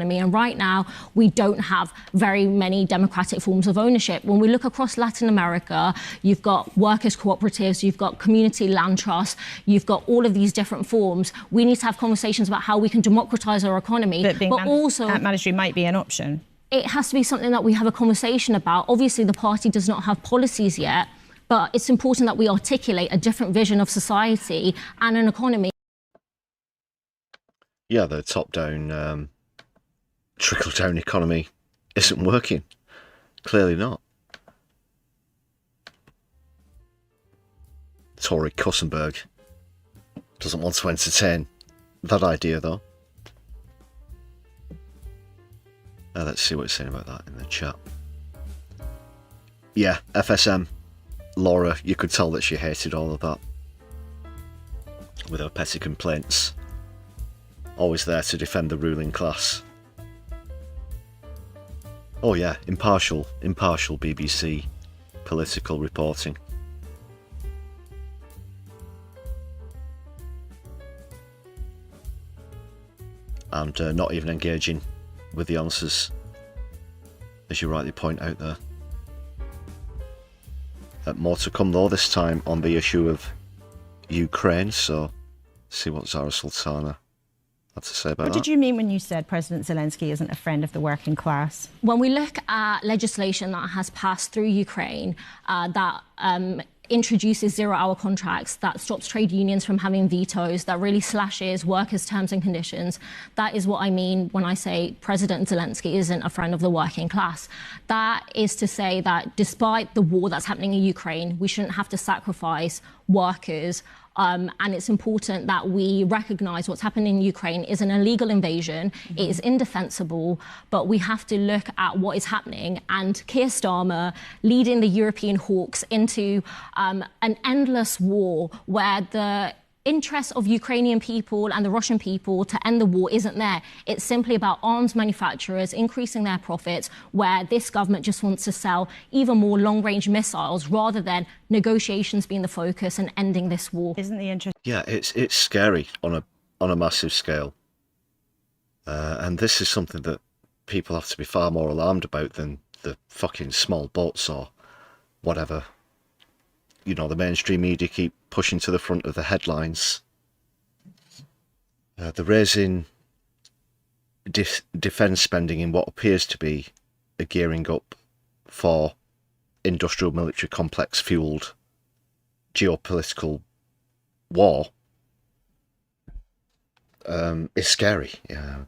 And right now, we don't have very many democratic forms of ownership. When we look across Latin America, you've got workers' cooperatives, you've got community land trusts, you've got all of these different forms. We need to have conversations about how we can democratize our economy, but also mandatory might be an option. It has to be something that we have a conversation about. Obviously, the party does not have policies yet, but it's important that we articulate a different vision of society and an economy. Yeah, the top-down, trickle-down economy isn't working. Clearly not. Tory Cussenberg doesn't want to entertain that idea, though. Let's see what it's saying about that in the chat. Yeah, FSM. Laura, you could tell that she hated all of that. With her petty complaints. Always there to defend the ruling class. Oh yeah, impartial BBC political reporting. And not even engaging with the answers, as you rightly point out there. More to come though, this time on the issue of Ukraine, so see what Zara Sultana had to say about that. What did you mean when you said President Zelensky isn't a friend of the working class? When we look at legislation that has passed through Ukraine that introduces zero-hour contracts, that stops trade unions from having vetoes, that really slashes workers' terms and conditions. That is what I mean when I say President Zelensky isn't a friend of the working class. That is to say that despite the war that's happening in Ukraine, we shouldn't have to sacrifice workers. And it's important that we recognise what's happening in Ukraine is an illegal invasion. It is indefensible, but we have to look at what is happening. And Keir Starmer leading the European hawks into an endless war where the interest of Ukrainian people and the Russian people to end the war isn't there. It's simply about arms manufacturers increasing their profits, where this government just wants to sell even more long-range missiles rather than negotiations being the focus and ending this war. Isn't the interest? Yeah, it's scary on a massive scale, and this is something that people have to be far more alarmed about than the fucking small boats or whatever. You know, the mainstream media keep pushing to the front of the headlines. The raising defence spending in what appears to be a gearing up for industrial military complex fuelled geopolitical war is scary. Yeah.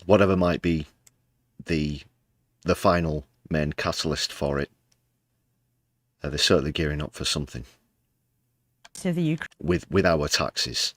Whatever might be the final main catalyst for it, they're certainly gearing up for something. To the with our taxes.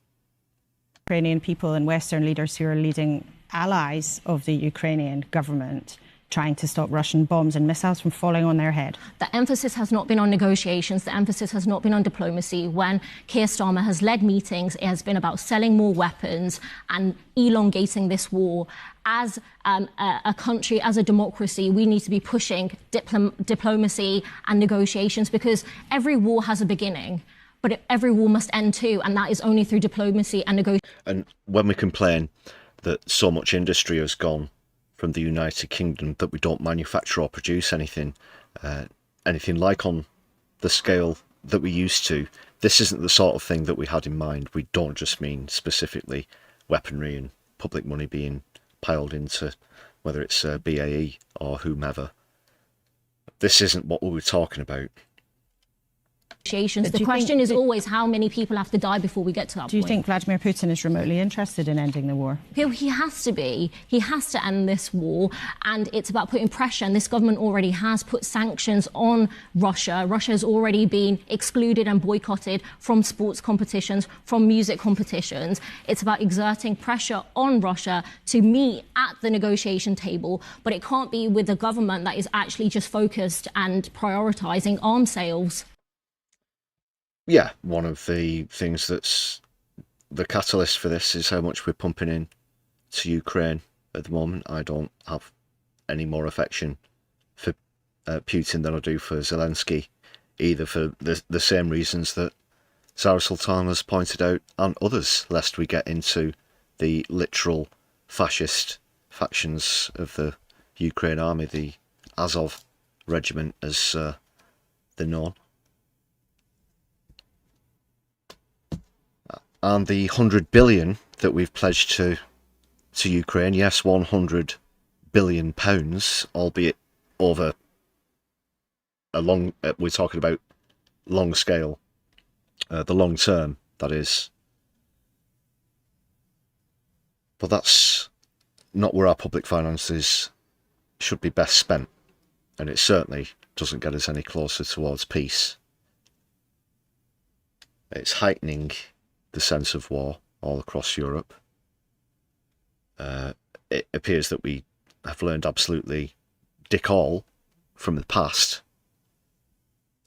Ukrainian people and Western leaders who are leading allies of the Ukrainian government trying to stop Russian bombs and missiles from falling on their head. The emphasis has not been on negotiations. The emphasis has not been on diplomacy. When Keir Starmer has led meetings, it has been about selling more weapons and elongating this war. As a country, as a democracy, we need to be pushing diplomacy and negotiations, because every war has a beginning, but every war must end too, and that is only through diplomacy and negotiation. And when we complain that so much industry has gone from the United Kingdom, that we don't manufacture or produce anything like on the scale that we used to, this isn't the sort of thing that we had in mind. We don't just mean specifically weaponry and public money being piled into, whether it's BAE or whomever. This isn't what we were talking about. The question is always how many people have to die before we get to that point. Do you think Vladimir Putin is remotely interested in ending the war? He has to be. He has to end this war, and it's about putting pressure, and this government already has put sanctions on Russia. Russia has already been excluded and boycotted from sports competitions, from music competitions. It's about exerting pressure on Russia to meet at the negotiation table, but it can't be with a government that is actually just focused and prioritising arms sales. Yeah, one of the things that's the catalyst for this is how much we're pumping in to Ukraine at the moment. I don't have any more affection for Putin than I do for Zelensky, either for the same reasons that Zara Sultan has pointed out, and others, lest we get into the literal fascist factions of the Ukraine army, the Azov regiment as they're known. And the 100 billion that we've pledged to Ukraine, yes, 100 billion pounds, albeit over a long, we're talking about long scale, the long term, that is. But that's not where our public finances should be best spent, and it certainly doesn't get us any closer towards peace. It's heightening the sense of war all across Europe. It appears that we have learned absolutely dick all from the past,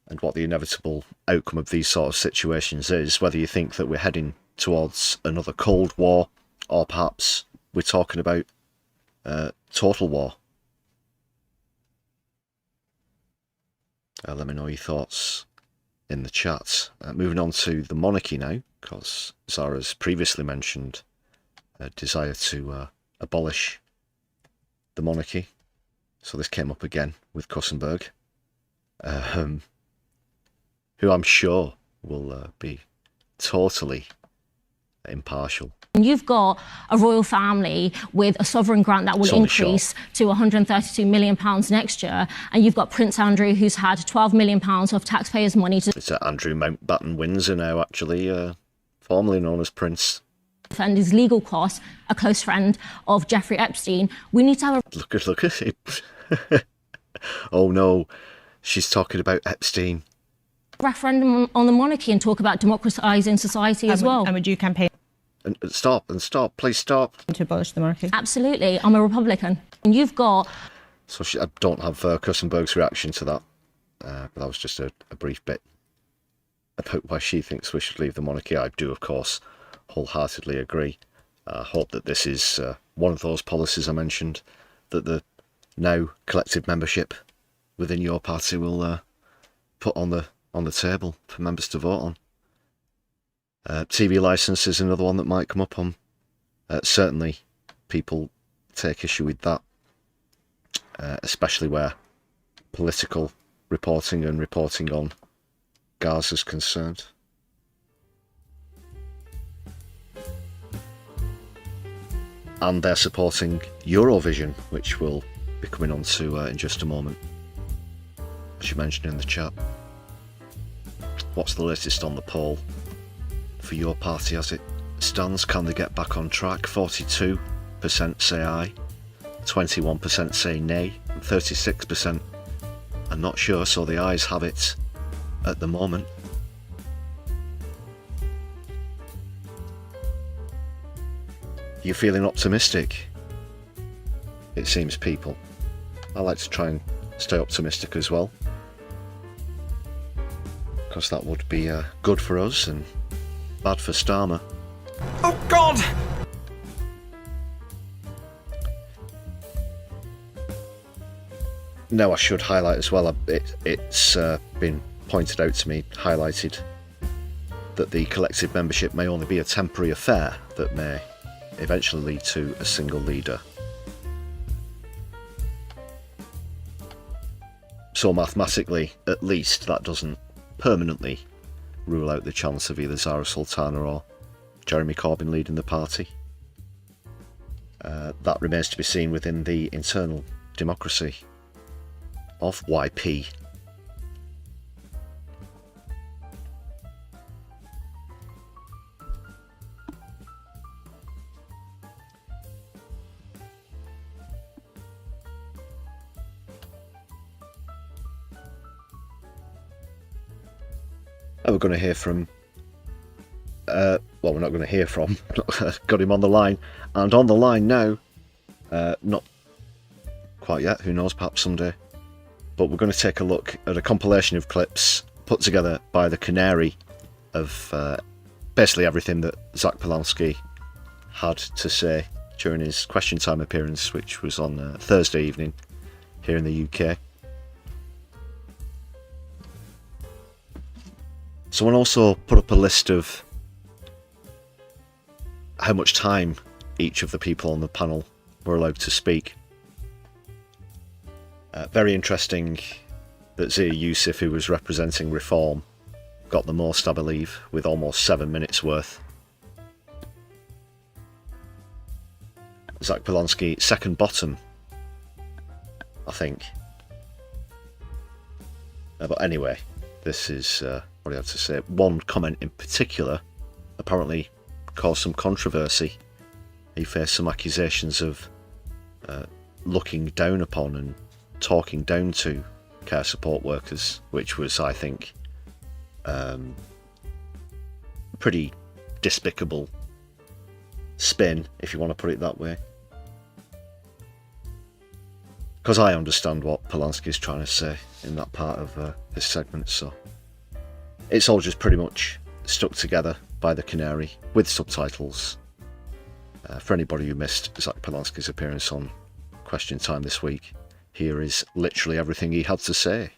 and what the inevitable outcome of these sort of situations is, whether you think that we're heading towards another Cold War, or perhaps we're talking about total war. Let me know your thoughts in the chat. Moving on to the monarchy now, because Zara's previously mentioned a desire to abolish the monarchy. So this came up again with Kussenberg, who I'm sure will be totally impartial. And you've got a royal family with a sovereign grant that will increase to £132 million next year, and you've got Prince Andrew, who's had £12 million of taxpayers' money to... It's Andrew Mountbatten Windsor now, actually, formerly known as Prince. ...defend his legal costs, a close friend of Jeffrey Epstein. We need to have a... Look at it. Oh no, she's talking about Epstein. ...referendum on the monarchy and talk about democratising society as well. And would you campaign... And stop, please stop. ...to abolish the monarchy? Absolutely, I'm a Republican. And you've got... So I don't have Kussenberg's reaction to that, but that was just a brief bit about why she thinks we should leave the monarchy. I do, of course, wholeheartedly agree. I hope that this is one of those policies I mentioned that the now collective membership within your party will put on the table for members to vote on. TV licence is another one that might come up on. Certainly people take issue with that, especially where political reporting and reporting on Gaza is concerned. And they're supporting Eurovision, which we'll be coming on to in just a moment, as you mentioned in the chat. What's the latest on the poll for your party as it stands? Can they get back on track? 42% say aye, 21% say nay, and 36% are not sure, so the ayes have it at the moment. You're feeling optimistic, it seems, people. I like to try and stay optimistic as well, because that would be good for us and bad for Starmer. Oh God! Now I should highlight as well, it's been pointed out to me, highlighted, that the collective membership may only be a temporary affair that may eventually lead to a single leader. So mathematically, at least, that doesn't permanently rule out the chance of either Zara Sultana or Jeremy Corbyn leading the party. That remains to be seen within the internal democracy of YP. We're going to hear from, well, we're not going to hear from, got him on the line, and on the line now, not quite yet, who knows, perhaps someday, but we're going to take a look at a compilation of clips put together by the Canary of basically everything that Zach Polanski had to say during his Question Time appearance, which was on Thursday evening here in the UK. Someone also put up a list of how much time each of the people on the panel were allowed to speak. Very interesting that Zia Yusuf, who was representing Reform, got the most, I believe, with almost 7 minutes worth. Zach Polonsky, second bottom, I think. But anyway, this is what I have to say. One comment in particular apparently caused some controversy. He faced some accusations of looking down upon and talking down to care support workers, which was, I think, pretty despicable spin, if you want to put it that way. Because I understand what Polanski is trying to say in that part of this segment, so it's all just pretty much stuck together by the Canary with subtitles. For anybody who missed Zach Polanski's appearance on Question Time this week, here is literally everything he had to say.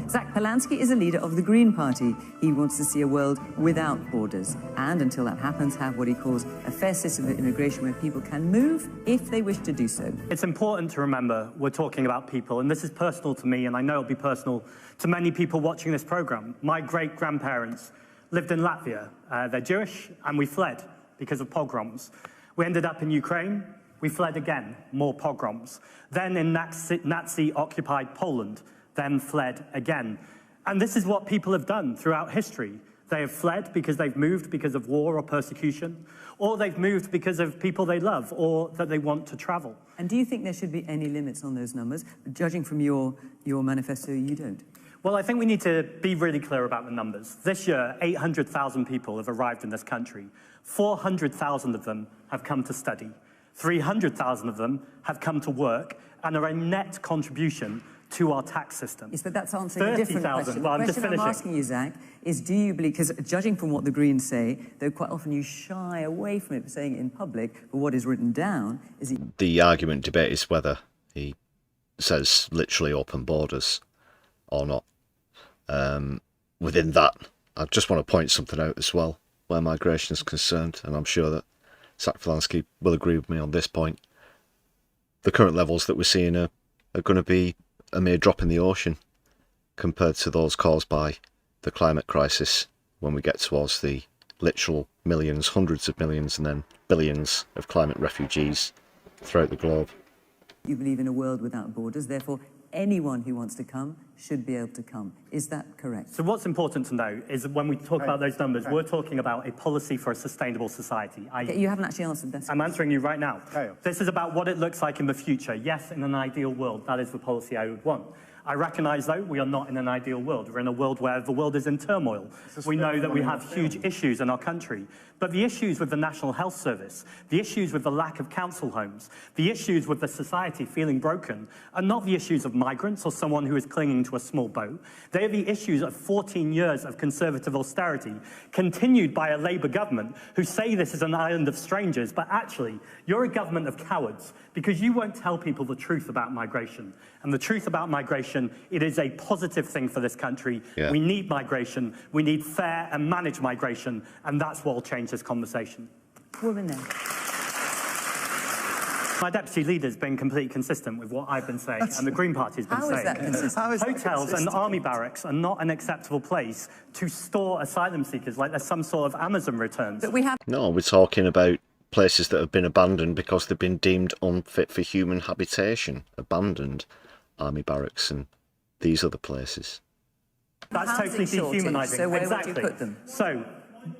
Zach Polanski is a leader of the Green Party. He wants to see a world without borders and, until that happens, have what he calls a fair system of immigration where people can move if they wish to do so. It's important to remember we're talking about people, and this is personal to me, and I know it'll be personal to many people watching this program. My great-grandparents lived in Latvia. They're Jewish, and we fled because of pogroms. We ended up in Ukraine. We fled again, more pogroms. Then in Nazi-occupied Poland, then fled again. And this is what people have done throughout history. They have fled because they've moved because of war or persecution, or they've moved because of people they love or that they want to travel. And do you think there should be any limits on those numbers? Judging from your manifesto, you don't. Well, I think we need to be really clear about the numbers. This year, 800,000 people have arrived in this country. 400,000 of them have come to study. 300,000 of them have come to work and are a net contribution to our tax system. Yes, but that's answering a different question. Well, the question I'm asking you, Zach, is do you believe, because judging from what the Greens say, though quite often you shy away from it, saying it in public, but what is written down is... The argument debate is whether he says literally open borders or not. Within that, I just want to point something out as well, where migration is concerned, and I'm sure that Zach Polanski will agree with me on this point. The current levels that we're seeing are going to be a mere drop in the ocean compared to those caused by the climate crisis when we get towards the literal millions, hundreds of millions, and then billions of climate refugees throughout the globe. You believe in a world without borders, therefore anyone who wants to come should be able to come. Is that correct? So what's important to know is that when we talk about those numbers, we're talking about a policy for a sustainable society. You haven't actually answered this. I'm answering you right now. This is about what it looks like in the future. Yes, in an ideal world, that is the policy I would want. I recognise, though, we are not in an ideal world. We're in a world where the world is in turmoil. We know that we have huge issues in our country. But the issues with the National Health Service, the issues with the lack of council homes, the issues with the society feeling broken are not the issues of migrants or someone who is clinging to a small boat. They are the issues of 14 years of Conservative austerity, continued by a Labour government who say this is an island of strangers, but actually, you're a government of cowards because you won't tell people the truth about migration. And the truth about migration, it is a positive thing for this country. Yeah. We need migration. We need fair and managed migration. And that's what will change this conversation. Woman there. My deputy leader's been completely consistent with what I've been saying and the Green Party's been saying. How is that consistent? Hotels and army barracks are not an acceptable place to store asylum seekers like there's some sort of Amazon returns. But we have... No, we're talking about places that have been abandoned because they've been deemed unfit for human habitation. Abandoned army barracks and these other places. That's totally dehumanising. So where would you put them? So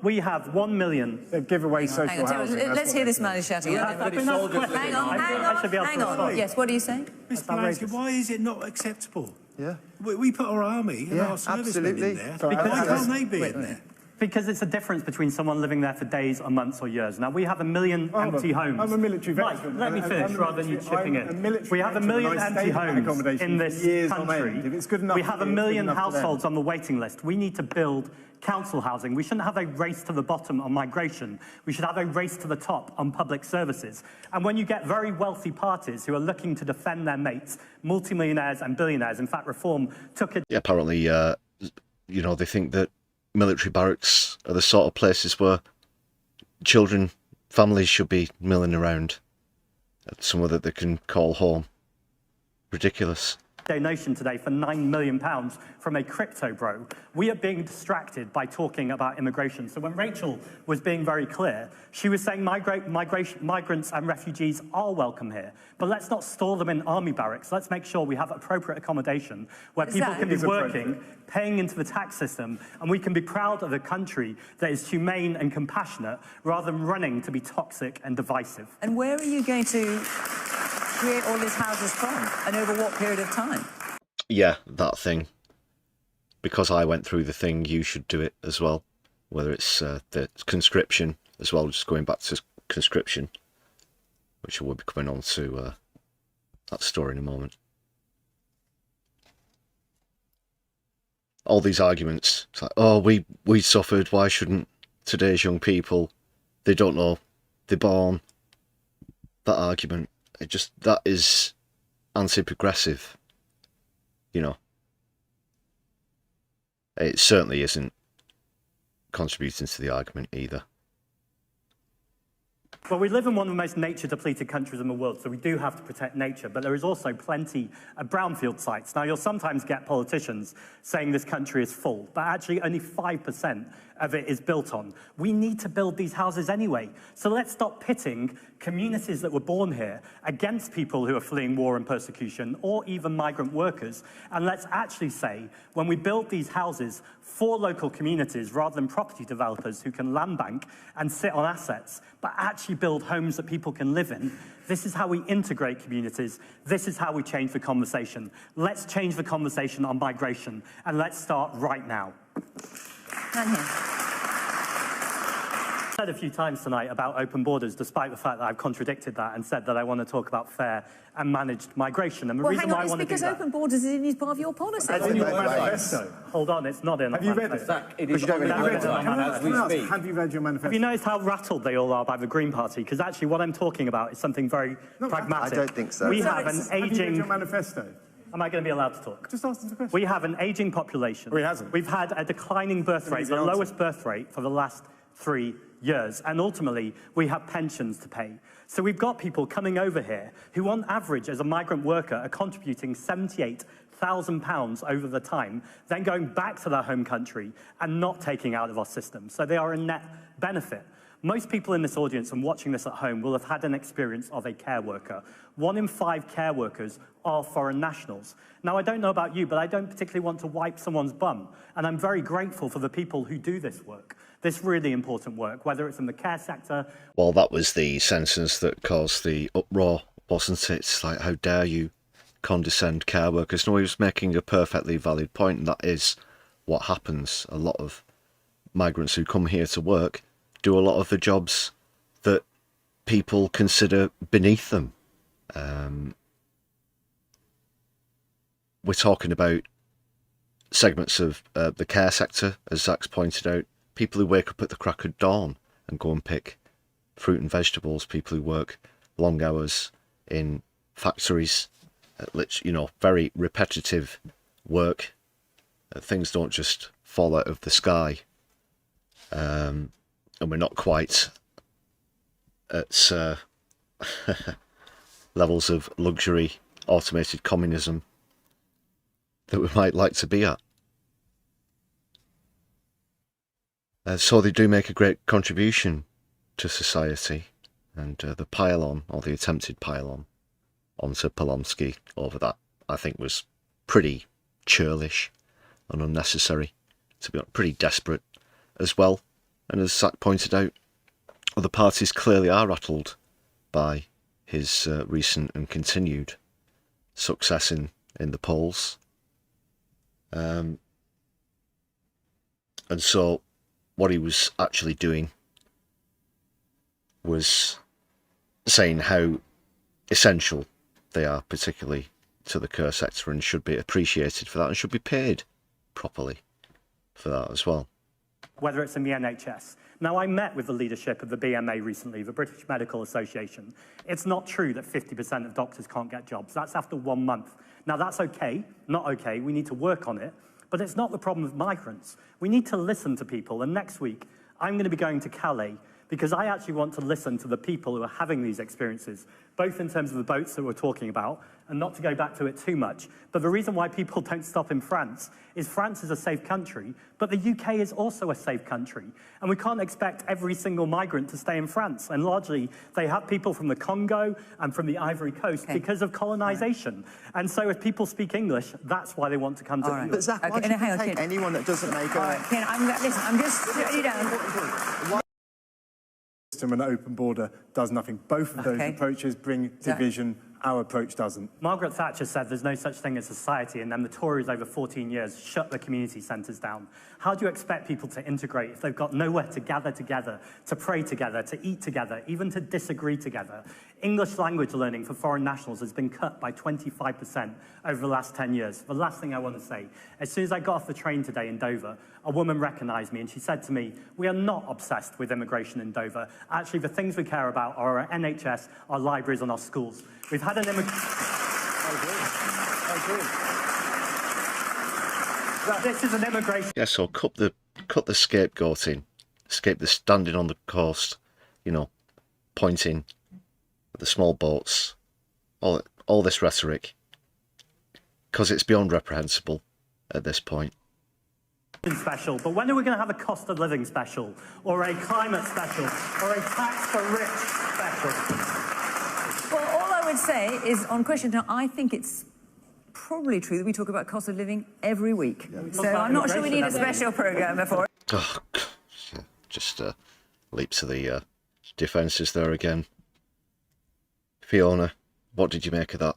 we have 1 million. They give away social housing. Let's hear this man shouting. Hang on. Yes, what are you saying? Mr. Polanski, why is it not acceptable? Yeah. We put our army and our servicemen in there. Why can't they be in there? Because it's a difference between someone living there for days or months or years. Now, we have 1 million empty homes. I'm a military Mike, veteran. let me finish rather than you chipping in. We have 1 million empty homes in this country. If it's good enough, we have 1 million households on the waiting list. We need to build council housing. We shouldn't have a race to the bottom on migration. We should have a race to the top on public services. And when you get very wealthy parties who are looking to defend their mates, multimillionaires and billionaires, in fact, Reform took it... Yeah, apparently, you know, they think that military barracks are the sort of places where children, families should be milling around, somewhere that they can call home. Ridiculous. Donation today for £9 million from a crypto bro. We are being distracted by talking about immigration. So when Rachel was being very clear, she was saying migrants and refugees are welcome here, but let's not store them in army barracks. Let's make sure we have appropriate accommodation where people can be working, paying into the tax system, and we can be proud of a country that is humane and compassionate rather than running to be toxic and divisive. And where are you going to create all these houses from, and over what period of time? Yeah, that thing. Because I went through the thing, you should do it as well. Whether it's the conscription as well, just going back to conscription, which we'll be coming on to that story in a moment. All these arguments, it's like, oh, we suffered, why shouldn't today's young people? They don't know, they're born. That argument. That is anti-progressive, you know. It certainly isn't contributing to the argument either. Well, we live in one of the most nature-depleted countries in the world, so we do have to protect nature, but there is also plenty of brownfield sites. Now, you'll sometimes get politicians saying this country is full, but actually only 5% of it is built on. We need to build these houses anyway, so let's stop pitting communities that were born here against people who are fleeing war and persecution, or even migrant workers, and let's actually say, when we build these houses for local communities rather than property developers who can land bank and sit on assets, but actually build homes that people can live in. This is how we integrate communities. This is how we change the conversation. Let's change the conversation on migration, and let's start right now. I've said a few times tonight about open borders, despite the fact that I've contradicted that and said that I want to talk about fair and managed migration. And the reason why I want to do that... It's because open borders is part of your policy. It's in your manifesto. Hold on, it's not in Have you read it? It is not in Have you read your manifesto? Have you noticed how rattled they all are by the Green Party? Because actually what I'm talking about is something very pragmatic. I don't think so. We have an Have you read ageing... your manifesto? Am I going to be allowed to talk? Just ask the question. We have an ageing population. Or he hasn't. We've had a declining birth rate, the lowest birth rate for the last 3 years. And ultimately, we have pensions to pay. So we've got people coming over here who, on average, as a migrant worker, are contributing £78,000 over the time, then going back to their home country and not taking out of our system. So they are a net benefit. Most people in this audience and watching this at home will have had an experience of a care worker. 1 in 5 care workers are foreign nationals. Now, I don't know about you, but I don't particularly want to wipe someone's bum. And I'm very grateful for the people who do this work, this really important work, whether it's in the care sector. Well, that was the sentence that caused the uproar, wasn't it? It's like, how dare you condescend care workers? No, he was making a perfectly valid point, and that is what happens. A lot of migrants who come here to work do a lot of the jobs that people consider beneath them. We're talking about segments of the care sector, as Zach's pointed out, people who wake up at the crack of dawn and go and pick fruit and vegetables, people who work long hours in factories, you know, very repetitive work. Things don't just fall out of the sky. And we're not quite at levels of luxury, automated communism that we might like to be at. So they do make a great contribution to society, and the pile-on, or the attempted pile-on, onto Polanski over that, I think was pretty churlish and unnecessary, to be honest, pretty desperate as well. And as Zach pointed out, other parties clearly are rattled by his recent and continued success in the polls. And so what he was actually doing was saying how essential they are, particularly to the care sector, and should be appreciated for that and should be paid properly for that as well. Whether it's in the NHS. Now, I met with the leadership of the BMA recently, the British Medical Association. It's not true that 50% of doctors can't get jobs. That's after 1 month. Now, that's okay, not okay. We need to work on it. But it's not the problem of migrants. We need to listen to people. And next week, I'm going to be going to Calais because I actually want to listen to the people who are having these experiences, both in terms of the boats that we're talking about, and not to go back to it too much. But the reason why people don't stop in France is a safe country, but the UK is also a safe country. And we can't expect every single migrant to stay in France. And largely, they have people from the Congo and from the Ivory Coast because of colonization. And so if people speak English, that's why they want to come to England. But Zach, why should you take anyone that doesn't make a... Ken, I'm just putting you down. An open border does nothing. Both of those approaches bring division. Our approach doesn't. Margaret Thatcher said there's no such thing as society, and then the Tories over 14 years shut the community centres down. How do you expect people to integrate if they've got nowhere to gather together, to pray together, to eat together, even to disagree together? English language learning for foreign nationals has been cut by 25% over the last 10 years. The last thing I want to say, as soon as I got off the train today in Dover, a woman recognised me and she said to me, we are not obsessed with immigration in Dover. Actually, the things we care about are our NHS, our libraries and our schools. We've had an immigration... This is an immigration... Yeah, so cut the scapegoating, escape the standing on the coast, you know, pointing at the small boats, all this rhetoric, because it's beyond reprehensible at this point. Special, but when are we going to have a cost of living special, or a climate special, or a tax for rich special? Well, all I would say is, on question time, I think it's probably true that we talk about cost of living every week. Yeah. So I'm not sure we need a special programme for it. Oh, just leap to the defences there again. Fiona, what did you make of that?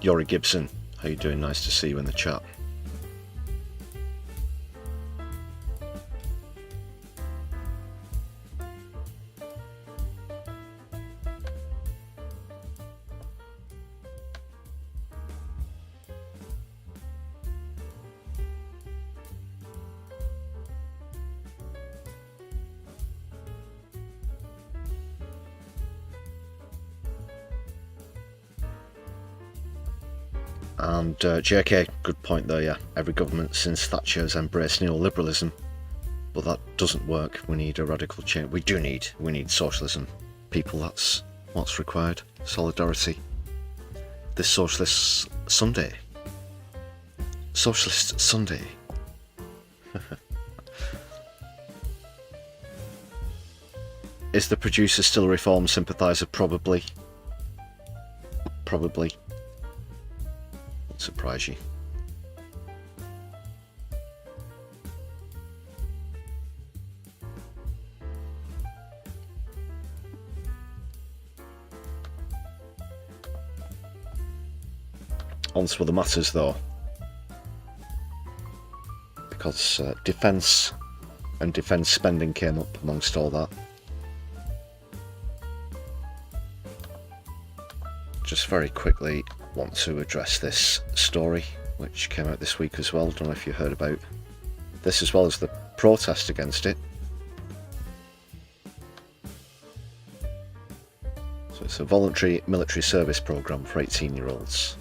Yori Gibson, how you doing? Nice to see you in the chat. And JK, good point there, yeah. Every government since Thatcher has embraced neoliberalism, but that doesn't work. We need a radical change. We need socialism. People, that's what's required. Solidarity. This Socialist Sunday. Socialist Sunday. Is the producer still a Reform sympathiser? Probably. Probably. Won't surprise you. On to other matters though, because defence and defence spending came up amongst all that. Just very quickly want to address this story which came out this week as well. Don't know if you heard about this, as well as the protest against it. So it's a voluntary military service programme for 18-year-olds.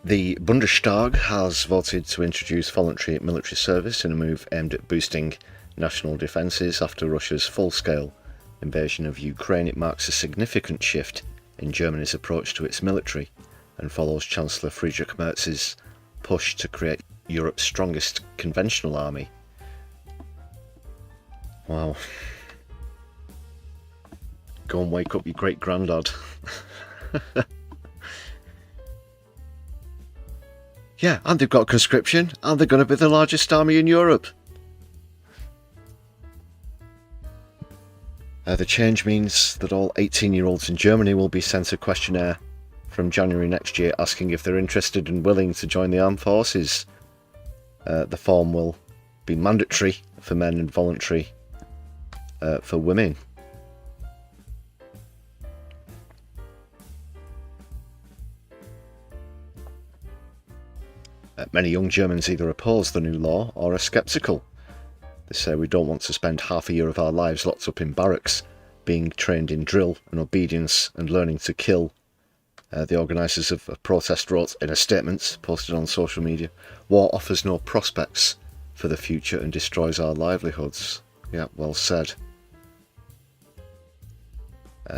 The Bundestag has voted to introduce voluntary military service in a move aimed at boosting national defences after Russia's full-scale invasion of Ukraine. It marks a significant shift in Germany's approach to its military and follows Chancellor Friedrich Merz's push to create Europe's strongest conventional army. Wow. Go and wake up your great-granddad. Yeah, and they've got conscription, and they're going to be the largest army in Europe. The change means that all 18-year-olds in Germany will be sent a questionnaire from January next year asking if they're interested and willing to join the armed forces. The form will be mandatory for men and voluntary for women. Many young Germans either oppose the new law or are sceptical. They say we don't want to spend half a year of our lives locked up in barracks, being trained in drill and obedience and learning to kill. The organisers of a protest wrote in a statement posted on social media, "War offers no prospects for the future and destroys our livelihoods." Yeah, well said.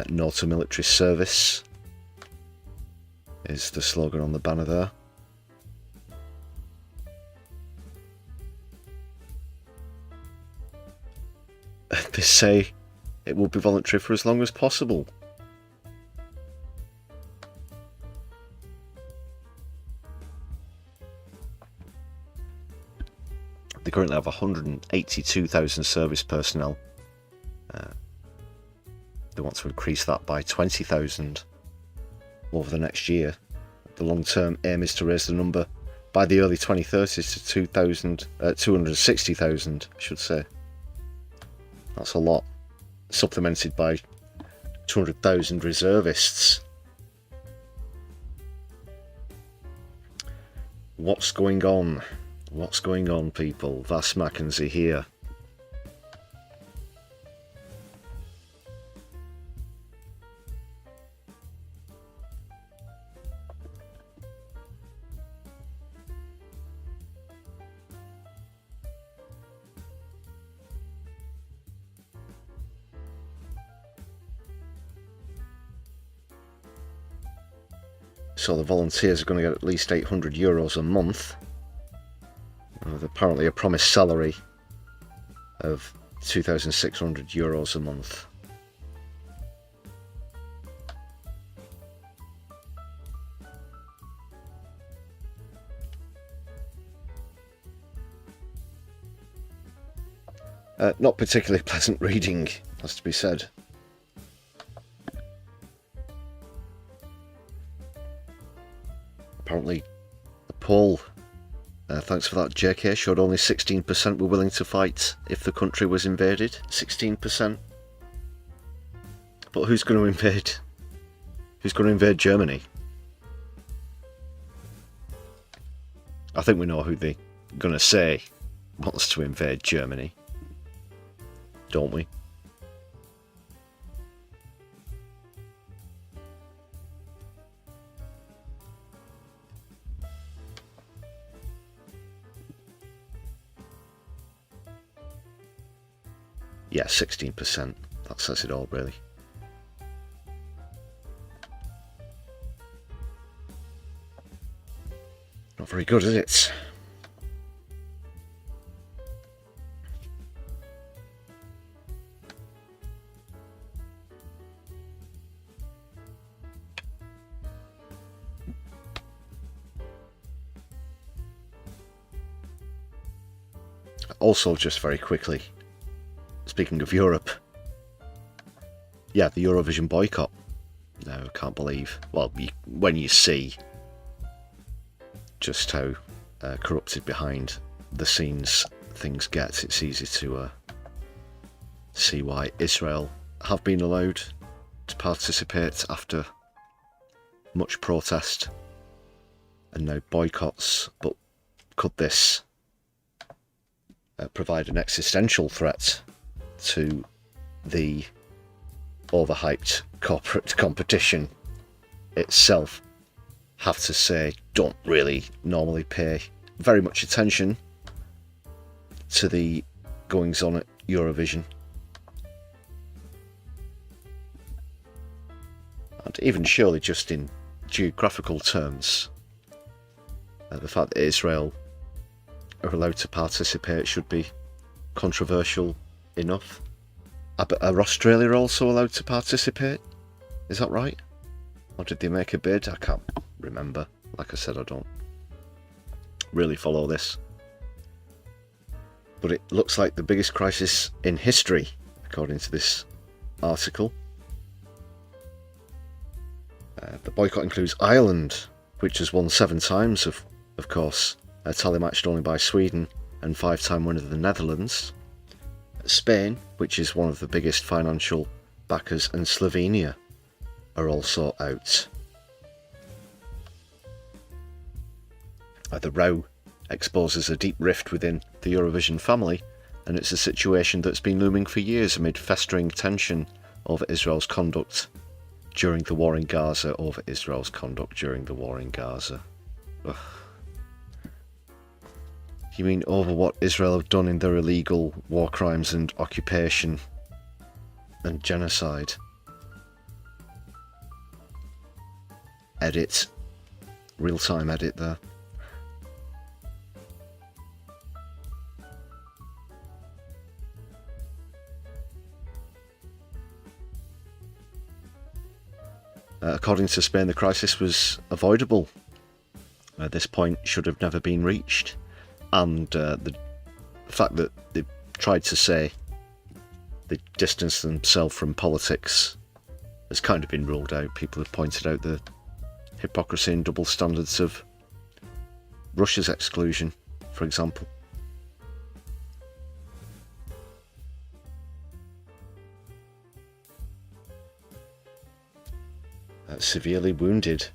No to military service is the slogan on the banner there. They say it will be voluntary for as long as possible. They currently have 182,000 service personnel. They want to increase that by 20,000 over the next year. The long-term aim is to raise the number by the early 2030s to 260,000, I should say. That's a lot. Supplemented by 200,000 reservists. What's going on? What's going on, people? Was machen Sie hier? So the volunteers are going to get at least €800 a month. With apparently a promised salary of €2,600 a month. Not particularly pleasant reading, has to be said. Apparently, the poll, thanks for that JK, showed only 16% were willing to fight if the country was invaded. 16%. But who's going to invade? Who's going to invade Germany? I think we know who they're going to say wants to invade Germany. Don't we? Yeah, 16%. That says it all, really. Not very good, is it? Also, just very quickly, speaking of Europe, yeah, the Eurovision boycott. No, I can't believe. Well, when you see just how corrupted behind the scenes things get, it's easy to see why Israel have been allowed to participate after much protest and now boycotts. But could this provide an existential threat to the overhyped corporate competition itself? Have to say, don't really normally pay very much attention to the goings on at Eurovision. And even surely just in geographical terms, the fact that Israel are allowed to participate should be controversial enough. Are Australia also allowed to participate? Is that right? Or did they make a bid? I can't remember. Like I said, I don't really follow this. But it looks like the biggest crisis in history, according to this article. The boycott includes Ireland, which has won 7 times, of course, tally matched only by Sweden, and 5-time winner the Netherlands. Spain, which is one of the biggest financial backers, and Slovenia are also out. The row exposes a deep rift within the Eurovision family, and it's a situation that's been looming for years amid festering tension over Israel's conduct during the war in Gaza. Ugh. You mean over what Israel have done in their illegal war crimes and occupation and genocide? Edit. Real-time edit there. According to Spain, the crisis was avoidable. This point should have never been reached. And the fact that they tried to say they distanced themselves from politics has kind of been ruled out. People have pointed out the hypocrisy and double standards of Russia's exclusion, for example. Severely wounded.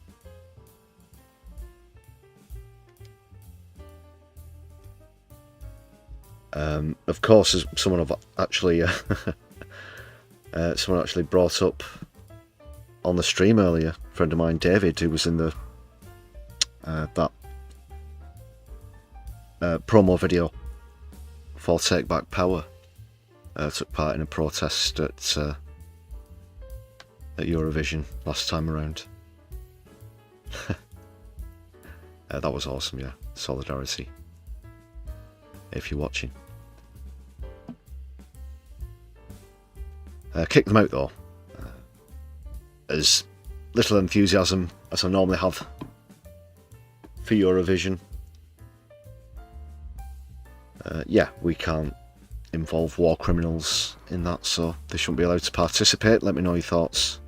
Of course, as someone I've actually someone actually brought up on the stream earlier, a friend of mine, David, who was in the that promo video for Take Back Power, took part in a protest at Eurovision last time around. That was awesome, yeah. Solidarity. If you're watching. Kick them out though. As little enthusiasm as I normally have for Eurovision. Yeah, we can't involve war criminals in that, so they shouldn't be allowed to participate. Let me know your thoughts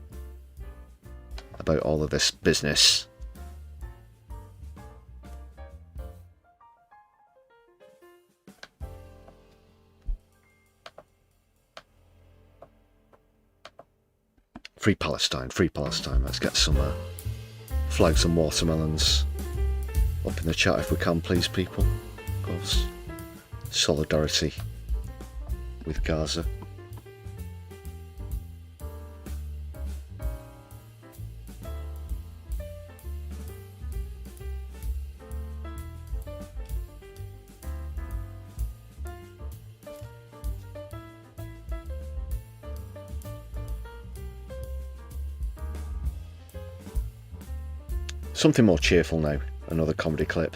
about all of this business. Free Palestine, free Palestine. Let's get some flags and watermelons up in the chat if we can, please, people. Of course. Solidarity with Gaza. Something more cheerful now, another comedy clip.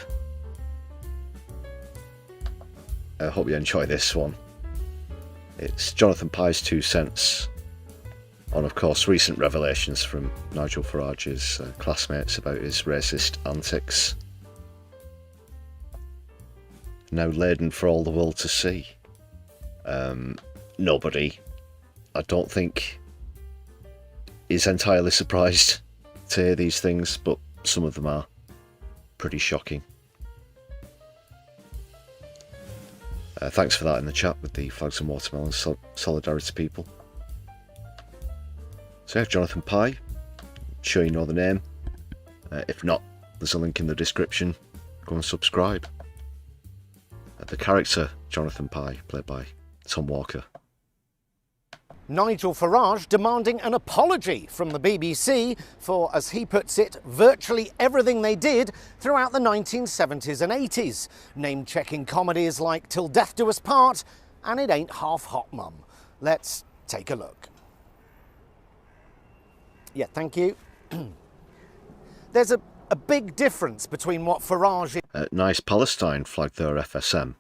I hope you enjoy this one. It's Jonathan Pye's 2 cents on, of course, recent revelations from Nigel Farage's classmates about his racist antics. Now laden for all the world to see. Nobody, I don't think, is entirely surprised to hear these things, but some of them are pretty shocking. Thanks for that in the chat with the flags and watermelons, solidarity people. So yeah, Jonathan Pye, I'm sure you know the name. If not, there's a link in the description. Go and subscribe. The character Jonathan Pye, played by Tom Walker. Nigel Farage demanding an apology from the BBC for, as he puts it, virtually everything they did throughout the 1970s and 80s, name-checking comedies like Till Death Do Us Part and It Ain't Half Hot Mum. Let's take a look. Yeah, thank you. there's a big difference between what Farage Nice Palestine flag there, FSM.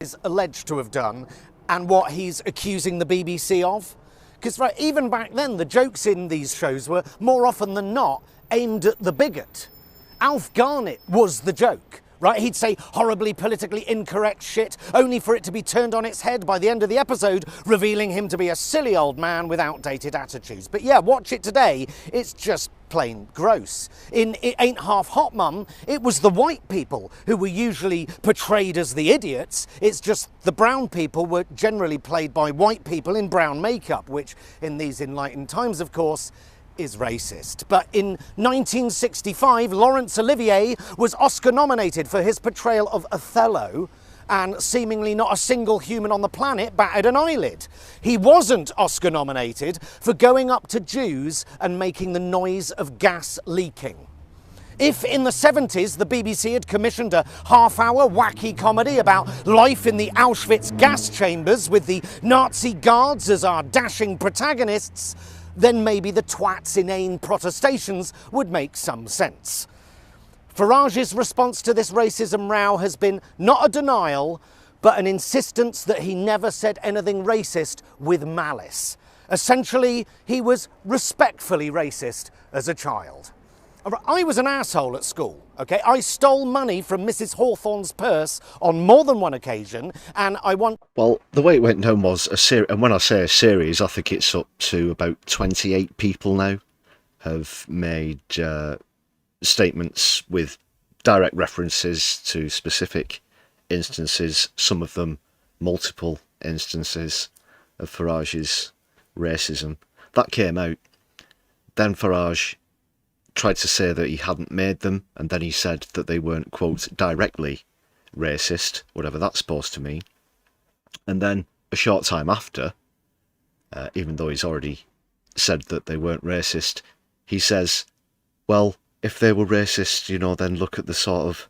is alleged to have done and what he's accusing the BBC of. Because right, even back then, the jokes in these shows were more often than not aimed at the bigot. Alf Garnett was the joke, right? He'd say horribly politically incorrect shit, only for it to be turned on its head by the end of the episode, revealing him to be a silly old man with outdated attitudes. But yeah, watch it today, it's just plain gross. In It Ain't Half Hot Mum, it was the white people who were usually portrayed as the idiots. It's just the brown people were generally played by white people in brown makeup, which in these enlightened times, of course, is racist. But in 1965, Laurence Olivier was Oscar nominated for his portrayal of Othello, and seemingly not a single human on the planet batted an eyelid. He wasn't Oscar nominated for going up to Jews and making the noise of gas leaking. If in the 70s the BBC had commissioned a half-hour wacky comedy about life in the Auschwitz gas chambers with the Nazi guards as our dashing protagonists, then maybe the twat's inane protestations would make some sense. Farage's response to this racism row has been not a denial, but an insistence that he never said anything racist with malice. Essentially, he was respectfully racist as a child. I was an asshole at school, okay? I stole money from Mrs. Hawthorne's purse on more than one occasion, and I want... Well, the way it went down was a series, and when I say a series, I think it's up to about 28 people now have made statements with direct references to specific instances, some of them multiple instances of Farage's racism. That came out. Then Farage tried to say that he hadn't made them, and then he said that they weren't, quote, directly racist, whatever that's supposed to mean. And then a short time after, even though he's already said that they weren't racist, he says, well, if they were racist, you know, then look at the sort of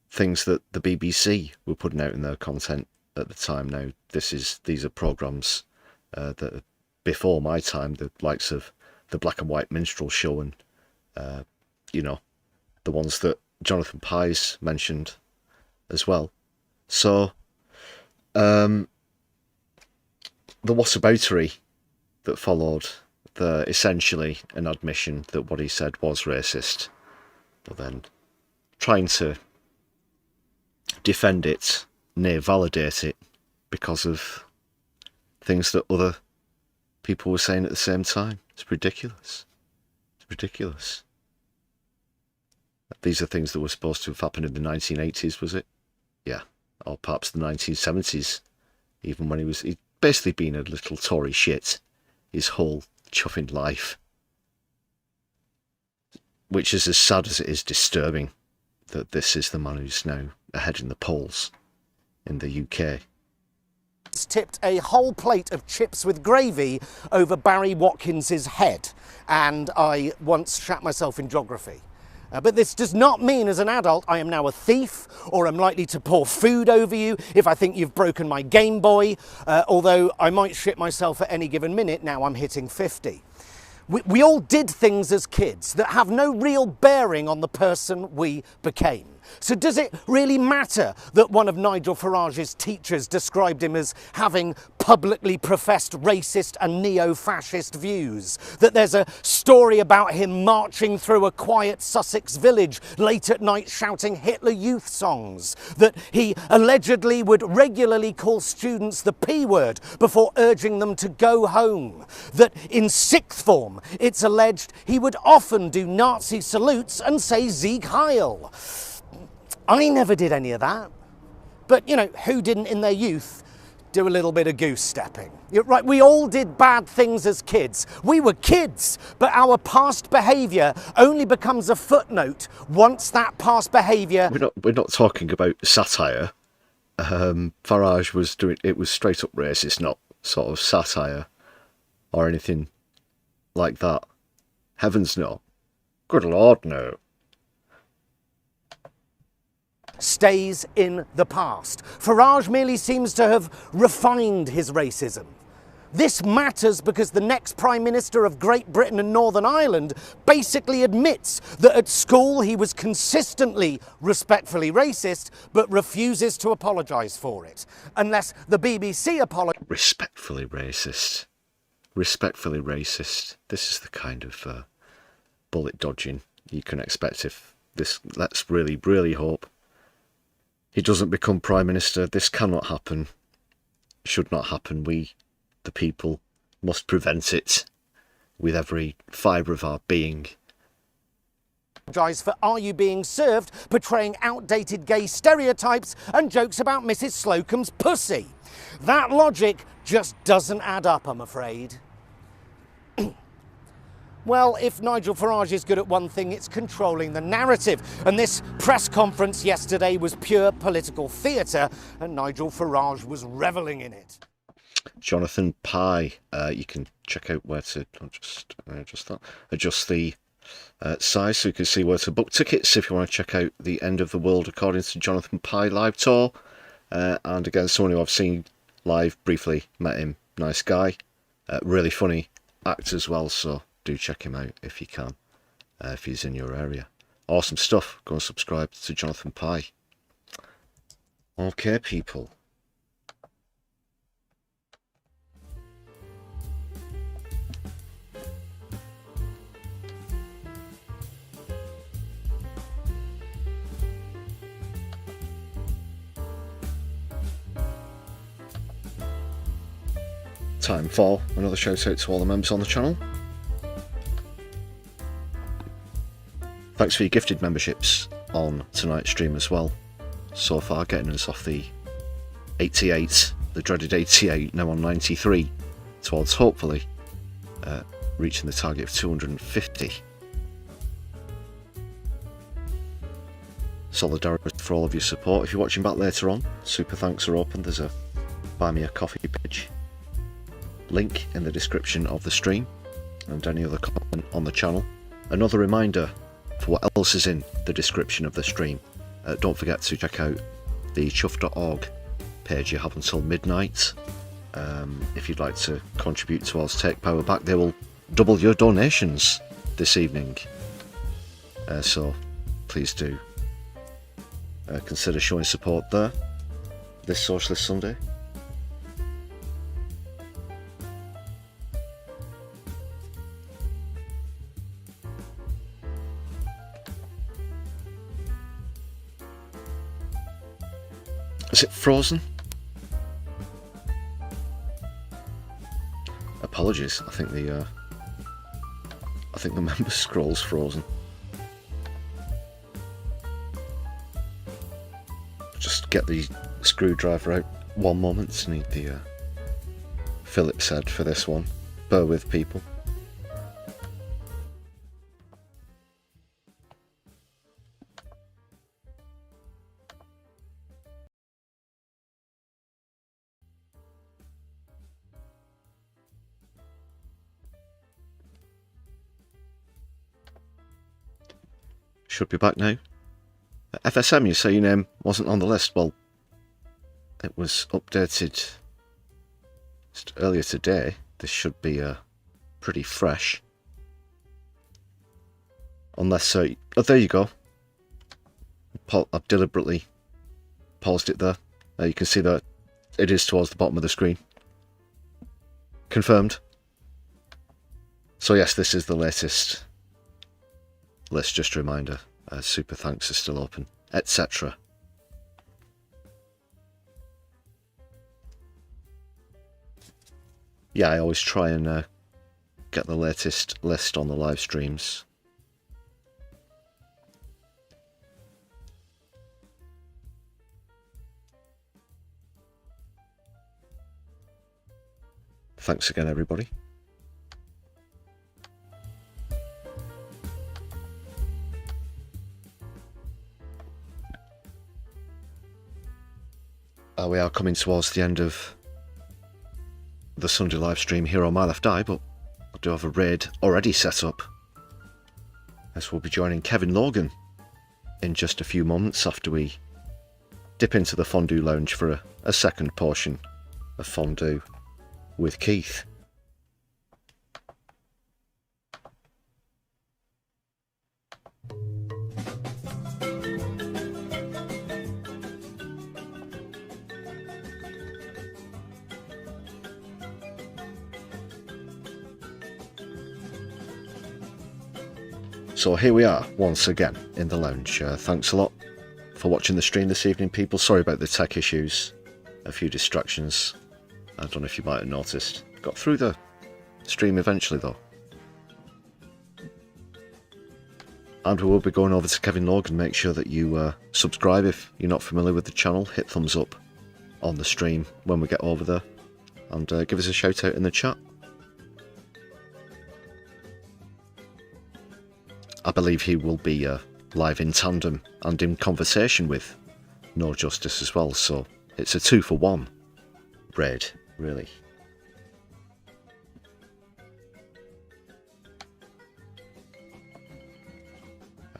things that the BBC were putting out in their content at the time. Now, these are programmes that before my time, the likes of the Black and White Minstrel Show and, you know, the ones that Jonathan Pye's mentioned as well. So, the whataboutery that followed, essentially an admission that what he said was racist, but then trying to defend it, nay, validate it, because of things that other people were saying at the same time. It's ridiculous. It's ridiculous. These are things that were supposed to have happened in the 1980s, was it? Yeah. Or perhaps the 1970s, even when he'd basically been a little Tory shit his whole chuffing life. Which is as sad as it is disturbing that this is the man who's now ahead in the polls in the UK. Tipped a whole plate of chips with gravy over Barry Watkins's head, and I once shat myself in geography. But this does not mean as an adult I am now a thief or am likely to pour food over you if I think you've broken my Game Boy, although I might shit myself at any given minute now I'm hitting 50. We all did things as kids that have no real bearing on the person we became. So does it really matter that one of Nigel Farage's teachers described him as having publicly professed racist and neo-fascist views? That there's a story about him marching through a quiet Sussex village late at night shouting Hitler Youth songs? That he allegedly would regularly call students the P-word before urging them to go home? That in sixth form, it's alleged he would often do Nazi salutes and say Sieg Heil? I never did any of that. But, you know, who didn't in their youth do a little bit of goose stepping? You're right, we all did bad things as kids. We were kids, but our past behaviour only becomes a footnote once that past behaviour... We're not talking about satire. Farage was doing... It was straight up racist, not sort of satire or anything like that. Heavens no. Good Lord, no. Stays in the past. Farage merely seems to have refined his racism. This matters because the next Prime Minister of Great Britain and Northern Ireland basically admits that at school he was consistently respectfully racist, but refuses to apologise for it. Unless the BBC apologises. Respectfully racist. Respectfully racist. This is the kind of bullet dodging you can expect if this... Let's really, really hope he doesn't become Prime Minister. This cannot happen. Should not happen. We, the people, must prevent it with every fibre of our being. For Are You Being Served, portraying outdated gay stereotypes and jokes about Mrs. Slocum's pussy. That logic just doesn't add up, I'm afraid. Well, if Nigel Farage is good at one thing, it's controlling the narrative. And this press conference yesterday was pure political theatre, and Nigel Farage was revelling in it. Jonathan Pye, you can check out where to adjust the size so you can see where to book tickets if you want to check out the End of the World according to Jonathan Pye live tour. And again, someone who I've seen live briefly, met him, nice guy, really funny actor as well, so do check him out if you can, if he's in your area. Awesome stuff. Go and subscribe to Jonathan Pye. Okay, people. Time for another shout out to all the members on the channel. Thanks for your gifted memberships on tonight's stream as well. So far, getting us off the 88, the dreaded 88, now on 93, towards hopefully reaching the target of 250. Solidarity for all of your support. If you're watching back later on, super thanks are open. There's a buy me a coffee page link in the description of the stream and any other content on the channel. Another reminder for what else is in the description of the stream. Don't forget to check out the chuff.org page. You have until midnight if you'd like to contribute towards Take Power Back. They will double your donations this evening, so please do consider showing support there this Socialist Sunday. Is it frozen? Apologies. I think the member scroll's frozen. Just get the screwdriver out. One moment. Need the Phillips head for this one. Bear with, people. Should be back now. FSM, you say your name wasn't on the list. Well, it was updated just earlier today. This should be pretty fresh. Unless, oh, there you go. I've deliberately paused it there. You can see that it is towards the bottom of the screen. Confirmed. So yes, this is the latest list, just a reminder. Super thanks are still open, etc. Yeah, I always try and get the latest list on the live streams. Thanks again, everybody. We are coming towards the end of the Sunday live stream here on My Left Eye, but I do have a raid already set up, as we'll be joining Kevin Logan in just a few moments after we dip into the Fondue Lounge for a second portion of Fondue. with Keith. So here we are once again in the lounge. Thanks a lot for watching the stream this evening, people. Sorry about the tech issues, a few distractions. I don't know if you might have noticed. Got through the stream eventually though. And we will be going over to Kevin Logan. Make sure that you subscribe if you're not familiar with the channel. Hit thumbs up on the stream when we get over there. And give us a shout out in the chat. I believe he will be live in tandem and in conversation with No Justice as well, so it's a 2-for-1 raid, really.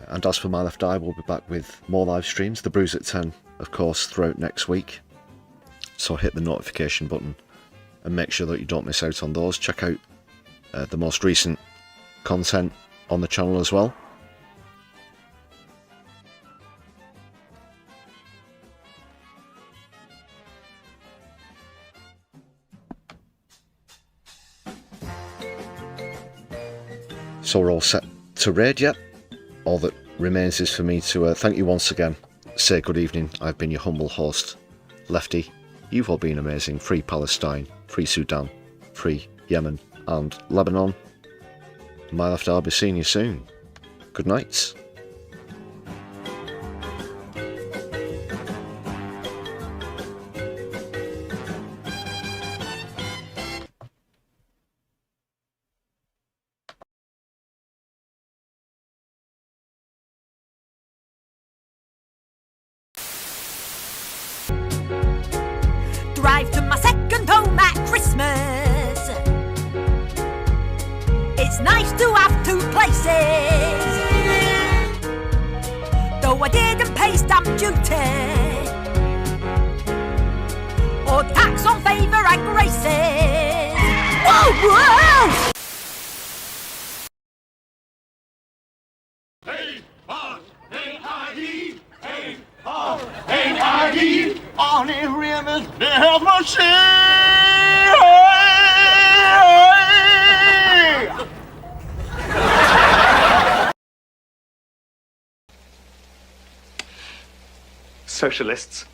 And as for My Left Eye, we'll be back with more live streams. The Brews at 10, of course, throughout next week. So hit the notification button and make sure that you don't miss out on those. Check out the most recent content on the channel as well. So we're all set to raid yet. All that remains is for me to thank you once again, say good evening. I've been your humble host, Lefty. You've all been amazing. Free Palestine, free Sudan, free Yemen and Lebanon. My Left, I'll be seeing you soon. Good night. Drive to my second home at Christmas. It's nice to have two places. Though I didn't pay stamp duty or tax on favour and graces. Whoa, whoa! A-R-A-I-D, on a rim the health machine. Socialists